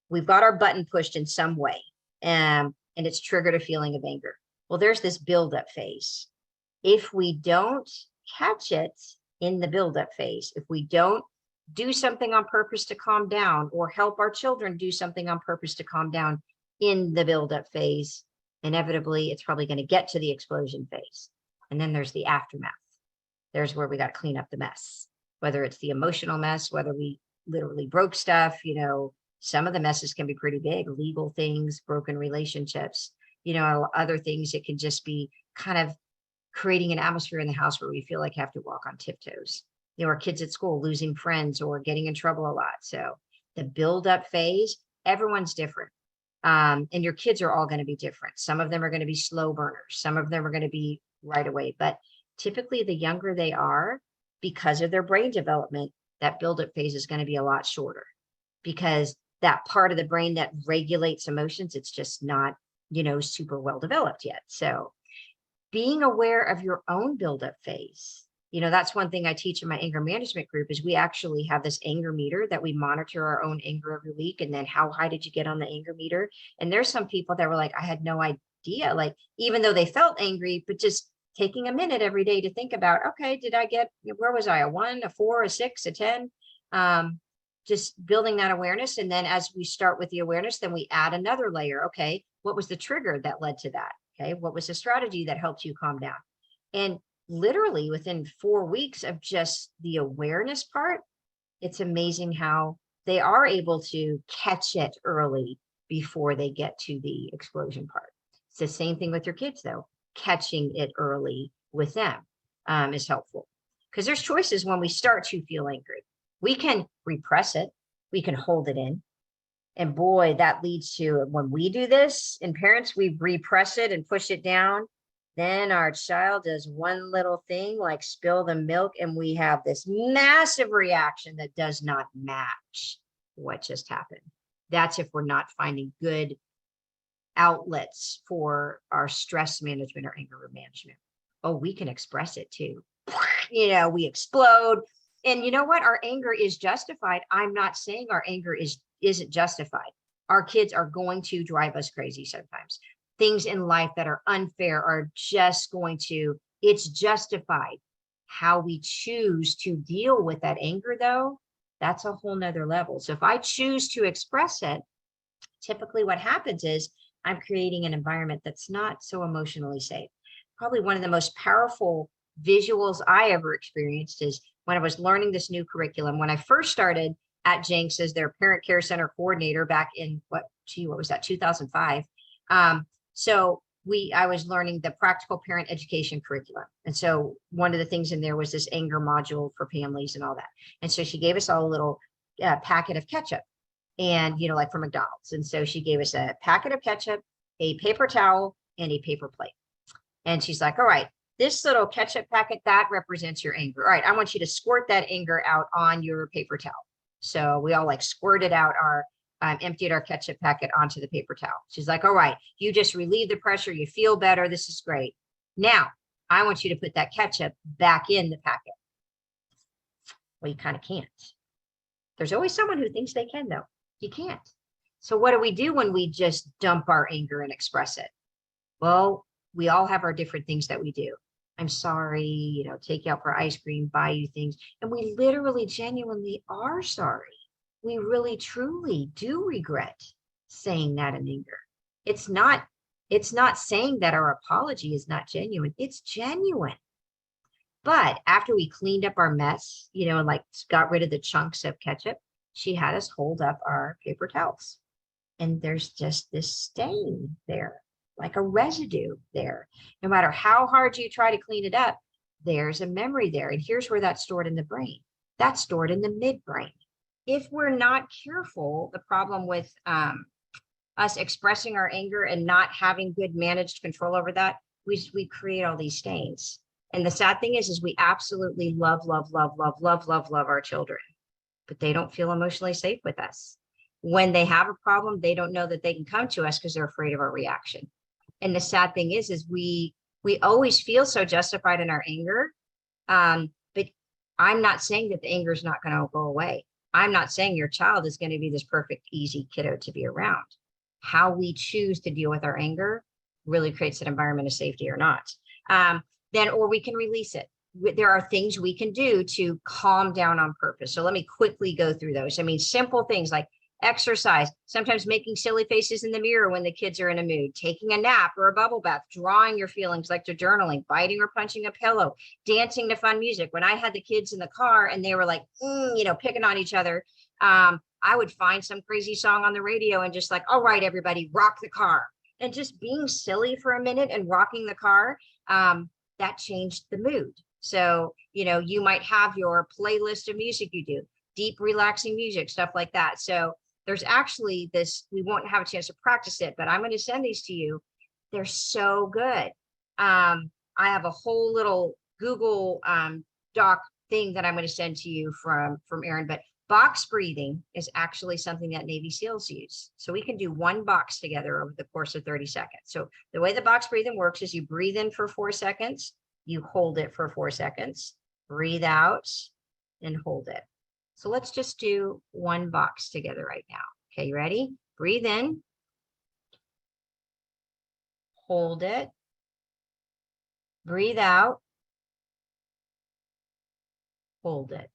[SPEAKER 2] We've got our button pushed in some way, and it's triggered a feeling of anger. Well, there's this buildup phase. If we don't catch it in the buildup phase, if we don't do something on purpose to calm down, or help our children do something on purpose to calm down in the buildup phase, inevitably it's probably going to get to the explosion phase. And then there's the aftermath. There's where we got to clean up the mess, whether it's the emotional mess, whether we literally broke stuff. Some of the messes can be pretty big, legal things, broken relationships, other things. It can just be kind of creating an atmosphere in the house where we feel like have to walk on tiptoes. Our kids at school losing friends or getting in trouble a lot. So the build-up phase, everyone's different. And your kids are all going to be different. Some of them are going to be slow burners. Some of them are going to be right away. But typically the younger they are, because of their brain development, that build-up phase is going to be a lot shorter, because that part of the brain that regulates emotions, it's just not, super well developed yet. So being aware of your own build-up phase, that's one thing I teach in my anger management group, is we actually have this anger meter that we monitor our own anger every week. And then how high did you get on the anger meter? And there's some people that were like, I had no idea, like, even though they felt angry, but just taking a minute every day to think about, okay, did I get, where was I? A 1, a 4, a 6, a 10? Just building that awareness. And then as we start with the awareness, then we add another layer. Okay, what was the trigger that led to that? Okay, what was the strategy that helped you calm down? And literally within 4 weeks of just the awareness part, it's amazing how they are able to catch it early before they get to the explosion part. It's the same thing with your kids, though. Catching it early with them is helpful, because there's choices when we start to feel angry. We can repress it, we can hold it in. And boy, that leads to, when we do this in parents, we repress it and push it down. Then our child does one little thing, like spill the milk, and we have this massive reaction that does not match what just happened. That's if we're not finding good outlets for our stress management or anger management. Oh, we can express it too. We explode. And you know what? Our anger is justified. I'm not saying our anger isn't justified. Our kids are going to drive us crazy sometimes. Things in life that are unfair are just going to, it's justified. How we choose to deal with that anger, though, that's a whole nother level. So if I choose to express it, typically what happens is I'm creating an environment that's not so emotionally safe. Probably one of the most powerful visuals I ever experienced is when I was learning this new curriculum. When I first started at Jenks as their parent care center coordinator back in what was that, 2005. So I was learning the practical parent education curriculum. And so one of the things in there was this anger module for families and all that. And so she gave us all a little packet of ketchup and, you know, like from McDonald's. And so she gave us a packet of ketchup, a paper towel, and a paper plate. And she's like, all right, this little ketchup packet, that represents your anger. All right, I want you to squirt that anger out on your paper towel. So we all like squirted out our, emptied our ketchup packet onto the paper towel. She's like, all right, you just relieve the pressure. You feel better. This is great. Now, I want you to put that ketchup back in the packet. Well, you kind of can't. There's always someone who thinks they can, though. You can't. So what do we do when we just dump our anger and express it? Well, we all have our different things that we do. I'm sorry, you know, take you out for ice cream, buy you things. And we literally, genuinely are sorry. We really, truly do regret saying that in anger. It's not saying that our apology is not genuine. It's genuine. But after we cleaned up our mess, you know, and like got rid of the chunks of ketchup, she had us hold up our paper towels. And there's just this stain there, like a residue there. No matter how hard you try to clean it up, there's a memory there. And here's where that's stored in the brain. That's stored in the midbrain. If we're not careful, the problem with us expressing our anger and not having good managed control over that, we create all these stains. And the sad thing is we absolutely love our children, but they don't feel emotionally safe with us. When they have a problem, they don't know that they can come to us because they're afraid of our reaction. And the sad thing is we always feel so justified in our anger. But I'm not saying that the anger is not going to go away. I'm not saying your child is going to be this perfect, easy kiddo to be around. How we choose to deal with our anger really creates an environment of safety or not. Or we can release it. There are things we can do to calm down on purpose. So let me quickly go through those. I mean, simple things like exercise, sometimes making silly faces in the mirror when the kids are in a mood, taking a nap or a bubble bath, drawing your feelings like to journaling, biting or punching a pillow, dancing to fun music. When I had the kids in the car and they were like, you know, picking on each other, I would find some crazy song on the radio and just like, all right, everybody, rock the car. And just being silly for a minute and rocking the car, that changed the mood. So, you know, you might have your playlist of music you do, deep, relaxing music, stuff like that. So there's actually this, we won't have a chance to practice it, but I'm going to send these to you. They're so good. I have a whole little Google Doc thing that I'm going to send to you from Erin, but box breathing is actually something that Navy SEALs use. So we can do one box together over the course of 30 seconds. So the way the box breathing works is you breathe in for 4 seconds, you hold it for 4 seconds, breathe out and hold it. So let's just do one box together right now. Okay, you ready? Breathe in, hold it, breathe out, hold it.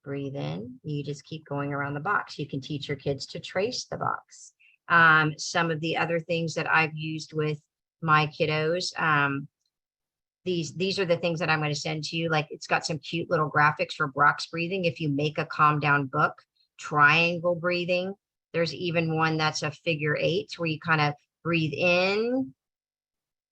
[SPEAKER 2] Breathe in, you just keep going around the box. You can teach your kids to trace the box. Some of the other things that I've used with my kiddos, these are the things that I'm going to send to you. Like it's got some cute little graphics for box breathing. If you make a calm down book, triangle breathing. There's even one that's a figure 8 where you kind of breathe in,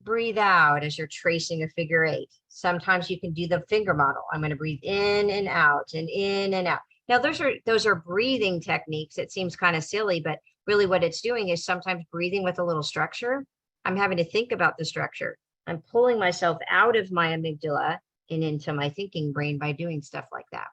[SPEAKER 2] breathe out as you're tracing a figure 8. Sometimes you can do the finger model. I'm going to breathe in and out and in and out. Now those are breathing techniques. It seems kind of silly, but really what it's doing is sometimes breathing with a little structure. I'm having to think about the structure. I'm pulling myself out of my amygdala and into my thinking brain by doing stuff like that.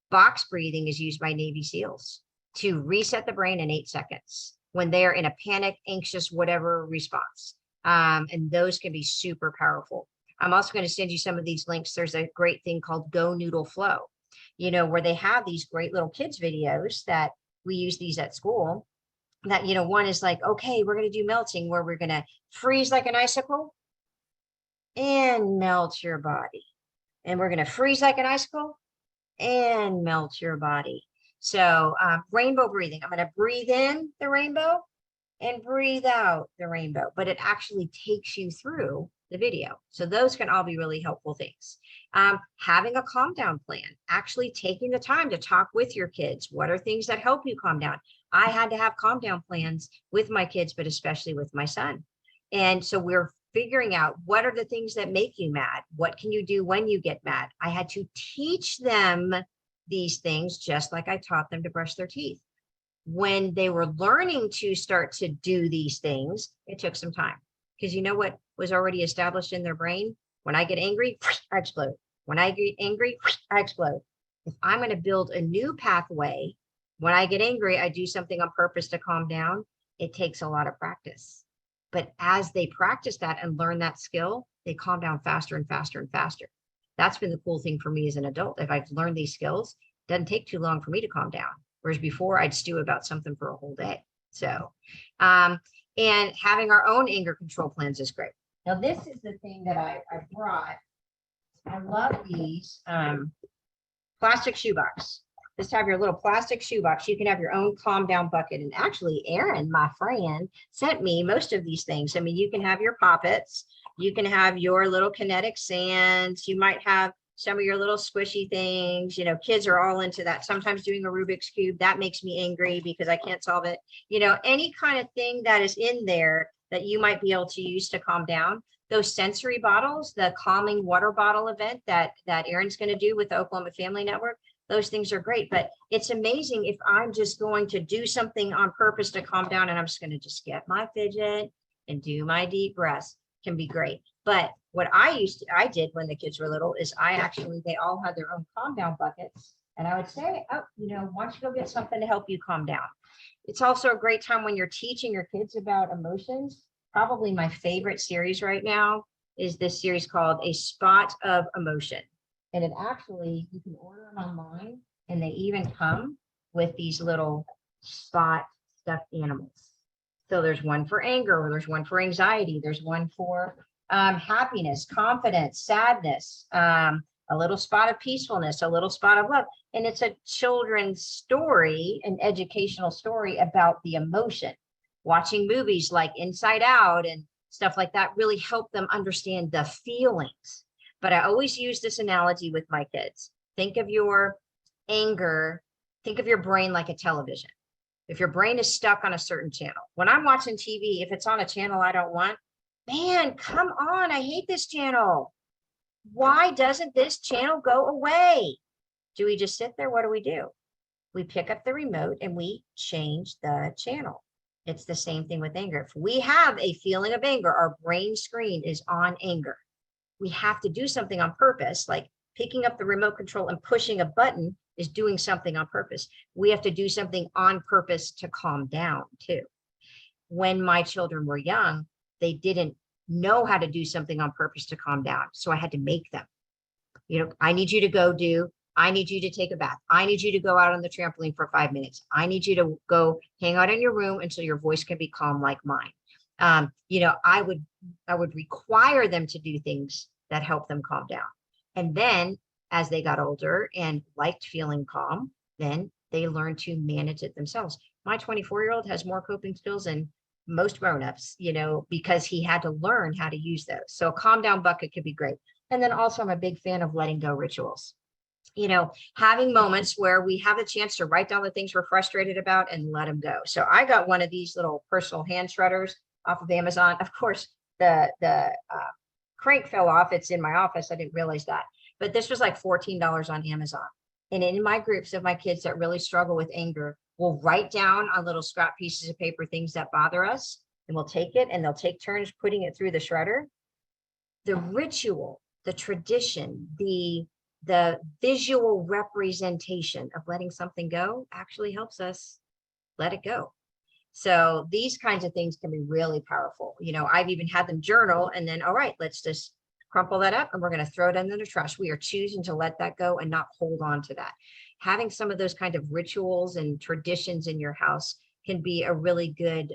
[SPEAKER 2] Box breathing is used by Navy SEALs to reset the brain in 8 seconds when they're in a panic, anxious, whatever response. And those can be super powerful. I'm also going to send you some of these links. There's a great thing called Go Noodle Flow, you know, where they have these great little kids videos that we use these at school that, you know, one is like, okay, we're going to do melting where we're going to freeze like an icicle and melt your body. And we're going to freeze like an icicle and melt your body. So rainbow breathing, I'm going to breathe in the rainbow and breathe out the rainbow, but it actually takes you through the video. So those can all be really helpful things. Having a calm down plan, actually taking the time to talk with your kids. What are things that help you calm down? I had to have calm down plans with my kids, but especially with my son. And so we're figuring out what are the things that make you mad? What can you do when you get mad? I had to teach them these things just like I taught them to brush their teeth. When they were learning to start to do these things, it took some time because you know what was already established in their brain? When I get angry, I explode. When I get angry, I explode. If I'm going to build a new pathway, when I get angry, I do something on purpose to calm down. It takes a lot of practice. But as they practice that and learn that skill, they calm down faster and faster and faster. That's been the cool thing for me as an adult. If I've learned these skills, it doesn't take too long for me to calm down. Whereas before I'd stew about something for a whole day. So, and having our own anger control plans is great. Now, this is the thing that I brought. I love these plastic shoebox. Just have your little plastic shoebox. You can have your own calm down bucket. And actually, Erin, my friend, sent me most of these things. I mean, you can have your poppets. You can have your little kinetic sands. You might have some of your little squishy things. You know, kids are all into that. Sometimes doing a Rubik's Cube, that makes me angry because I can't solve it. You know, any kind of thing that is in there that you might be able to use to calm down. Those sensory bottles, the calming water bottle event that Erin's going to do with the Oklahoma Family Network, those things are great. But it's amazing if I'm just going to do something on purpose to calm down and I'm just going to just get my fidget and do my deep breaths, can be great. But what I did when the kids were little is they all had their own calm down buckets. And I would say, oh, you know, why don't you go get something to help you calm down? It's also a great time when you're teaching your kids about emotions. Probably my favorite series right now is this series called A Spot of Emotion. And it actually, you can order them online and they even come with these little spot stuffed animals. So there's one for anger, or there's one for anxiety. There's one for happiness, confidence, sadness, a little spot of peacefulness, a little spot of love. And it's a children's story, an educational story about the emotion. Watching movies like Inside Out and stuff like that really help them understand the feelings. But I always use this analogy with my kids. Think of your anger, think of your brain like a television. If your brain is stuck on a certain channel, when I'm watching TV, if it's on a channel I don't want, man, come on, I hate this channel. Why doesn't this channel go away? Do we just sit there? What do? We pick up the remote and we change the channel. It's the same thing with anger. If we have a feeling of anger, our brain screen is on anger. We have to do something on purpose, like picking up the remote control and pushing a button is doing something on purpose. We have to do something on purpose to calm down too. When my children were young, they didn't know how to do something on purpose to calm down. So I had to make them. You know, I need you to go do, I need you to take a bath. I need you to go out on the trampoline for 5 minutes. I need you to go hang out in your room until your voice can be calm like mine. You know, I would require them to do things that help them calm down. And then as they got older and liked feeling calm, then they learned to manage it themselves. My 24-year-old has more coping skills than most grown-ups, you know, because he had to learn how to use those. So a calm down bucket could be great. And then also I'm a big fan of letting go rituals. You know, having moments where we have a chance to write down the things we're frustrated about and let them go. So I got one of these little personal hand shredders off of Amazon. Of course, the crank fell off. It's in my office. I didn't realize that. But this was like $14 on Amazon. And in my groups of my kids that really struggle with anger, we'll write down on little scrap pieces of paper things that bother us, and we'll take it and they'll take turns putting it through the shredder. The ritual, the tradition, the visual representation of letting something go actually helps us let it go. So these kinds of things can be really powerful. You know, I've even had them journal and then, all right, let's just crumple that up and we're going to throw it under the trash. We are choosing to let that go and not hold on to that. Having some of those kind of rituals and traditions in your house can be a really good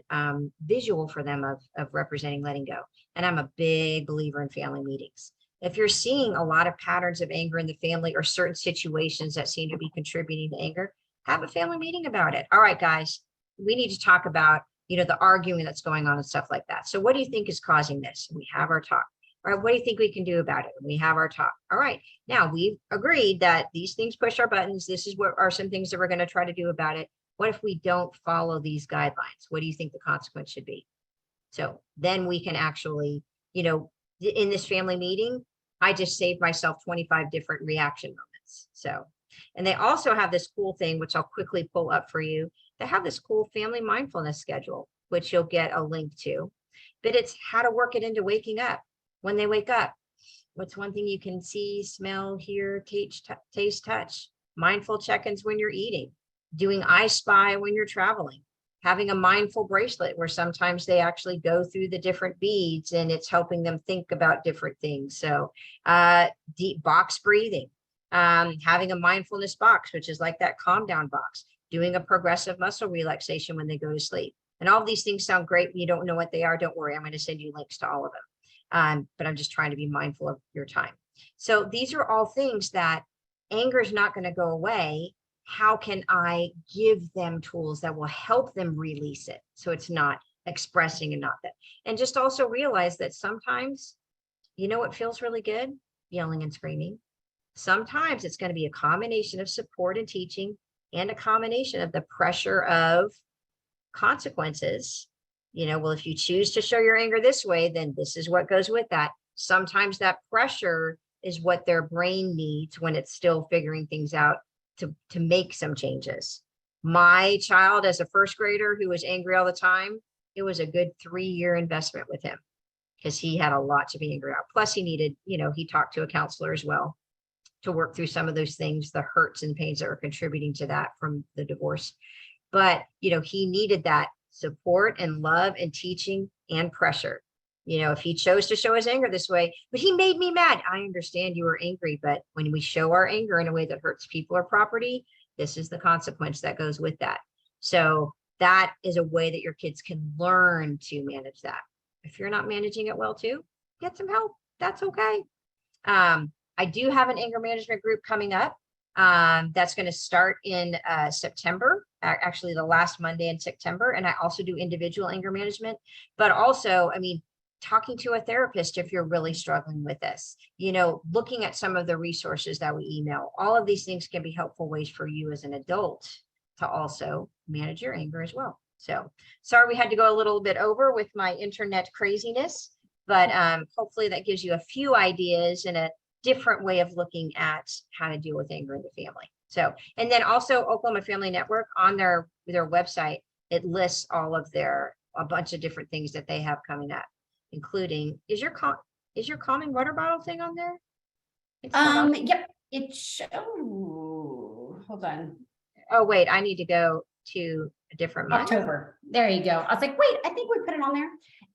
[SPEAKER 2] visual for them of representing letting go. And I'm a big believer in family meetings. If you're seeing a lot of patterns of anger in the family or certain situations that seem to be contributing to anger, have a family meeting about it. All right, guys, we need to talk about, you know, the arguing that's going on and stuff like that. So what do you think is causing this? We have our talk. All right, what do you think we can do about it? We have our talk. All right, now we've agreed that these things push our buttons. This is what are some things that we're going to try to do about it. What if we don't follow these guidelines? What do you think the consequence should be? So then we can actually, in this family meeting, I just saved myself 25 different reaction moments. So, and they also have this cool thing, which I'll quickly pull up for you. They have this cool family mindfulness schedule, which you'll get a link to, but it's how to work it into waking up. When they wake up, what's one thing you can see, smell, hear, taste, touch? Mindful check-ins when you're eating, doing I Spy when you're traveling, having a mindful bracelet where sometimes they actually go through the different beads and it's helping them think about different things. So deep box breathing, having a mindfulness box, which is like that calm down box, doing a progressive muscle relaxation when they go to sleep. And all of these things sound great. You don't know what they are. Don't worry. I'm going to send you links to all of them. But I'm just trying to be mindful of your time. So these are all things that anger is not going to go away. How can I give them tools that will help them release it so it's not expressing and not that? And just also realize that sometimes, what feels really good? Yelling and screaming. Sometimes it's going to be a combination of support and teaching and a combination of the pressure of consequences. Well, if you choose to show your anger this way, then this is what goes with that. Sometimes that pressure is what their brain needs when it's still figuring things out to make some changes. My child as a first grader who was angry all the time, it was a good 3-year investment with him because he had a lot to be angry about. Plus he needed, he talked to a counselor as well to work through some of those things, the hurts and pains that were contributing to that from the divorce. But, he needed that support and love and teaching and pressure. If he chose to show his anger this way, but he made me mad. I understand you were angry, but when we show our anger in a way that hurts people or property, this is the consequence that goes with that. So that is a way that your kids can learn to manage that. If you're not managing it well too, get some help. That's okay. I do have an anger management group coming up. That's going to start in September, actually the last Monday in September. And I also do individual anger management, but also, talking to a therapist if you're really struggling with this, looking at some of the resources that we email, all of these things can be helpful ways for you as an adult to also manage your anger as well. So sorry, we had to go a little bit over with my internet craziness, but hopefully that gives you a few ideas and a different way of looking at how to deal with anger in the family. So, and then also Oklahoma Family Network on their website, it lists all of a bunch of different things that they have coming up, including, is your calming water bottle thing on there?
[SPEAKER 1] Yep, hold on.
[SPEAKER 2] Oh, wait, I need to go to a different month.
[SPEAKER 1] October. There you go. I was like, wait, I think we put it on there.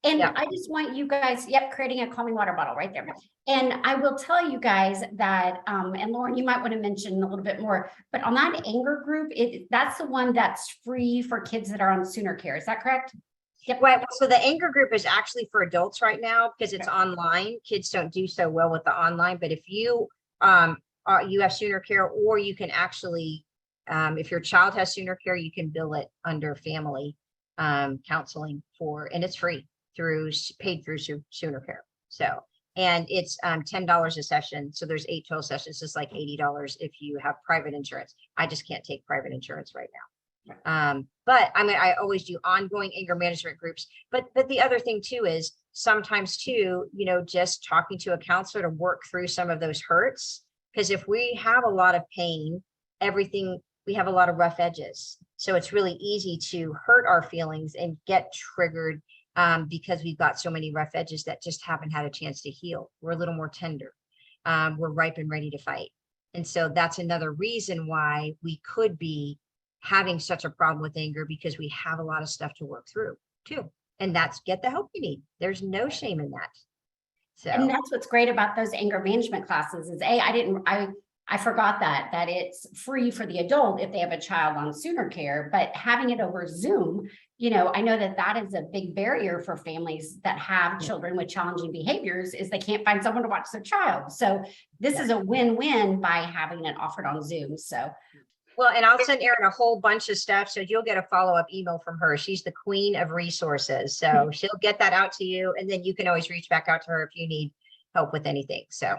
[SPEAKER 1] And yep. I just want you guys, creating a calming water bottle right there. And I will tell you guys that, and Lauren, you might want to mention a little bit more, but on that anger group, that's the one that's free for kids that are on Sooner Care. Is that correct?
[SPEAKER 2] Yep. Well, so the anger group is actually for adults right now because it's online. Kids don't do so well with the online, but if you you have Sooner Care, or you can actually, if your child has Sooner Care, you can bill it under family counseling and it's free paid through Sooner Care. So, and it's $10 a session. So there's 8 total sessions. It's like $80 if you have private insurance. I just can't take private insurance right now. But I always do ongoing anger management groups. But the other thing too is sometimes too, just talking to a counselor to work through some of those hurts. Because if we have a lot of pain, we have a lot of rough edges. So it's really easy to hurt our feelings and get triggered because we've got so many rough edges that just haven't had a chance to heal. We're a little more tender. We're ripe and ready to fight. And so that's another reason why we could be having such a problem with anger, because we have a lot of stuff to work through too. And that's get the help you need. There's no shame in that. So,
[SPEAKER 1] and that's what's great about those anger management classes is I forgot that it's free for the adult if they have a child on Sooner Care, but having it over Zoom, I know that is a big barrier for families that have children with challenging behaviors is they can't find someone to watch their child. So this is a win-win by having it offered on Zoom. So.
[SPEAKER 2] Well, and I'll send Erin a whole bunch of stuff. So you'll get a follow-up email from her. She's the queen of resources. So she'll get that out to you. And then you can always reach back out to her if you need help with anything. So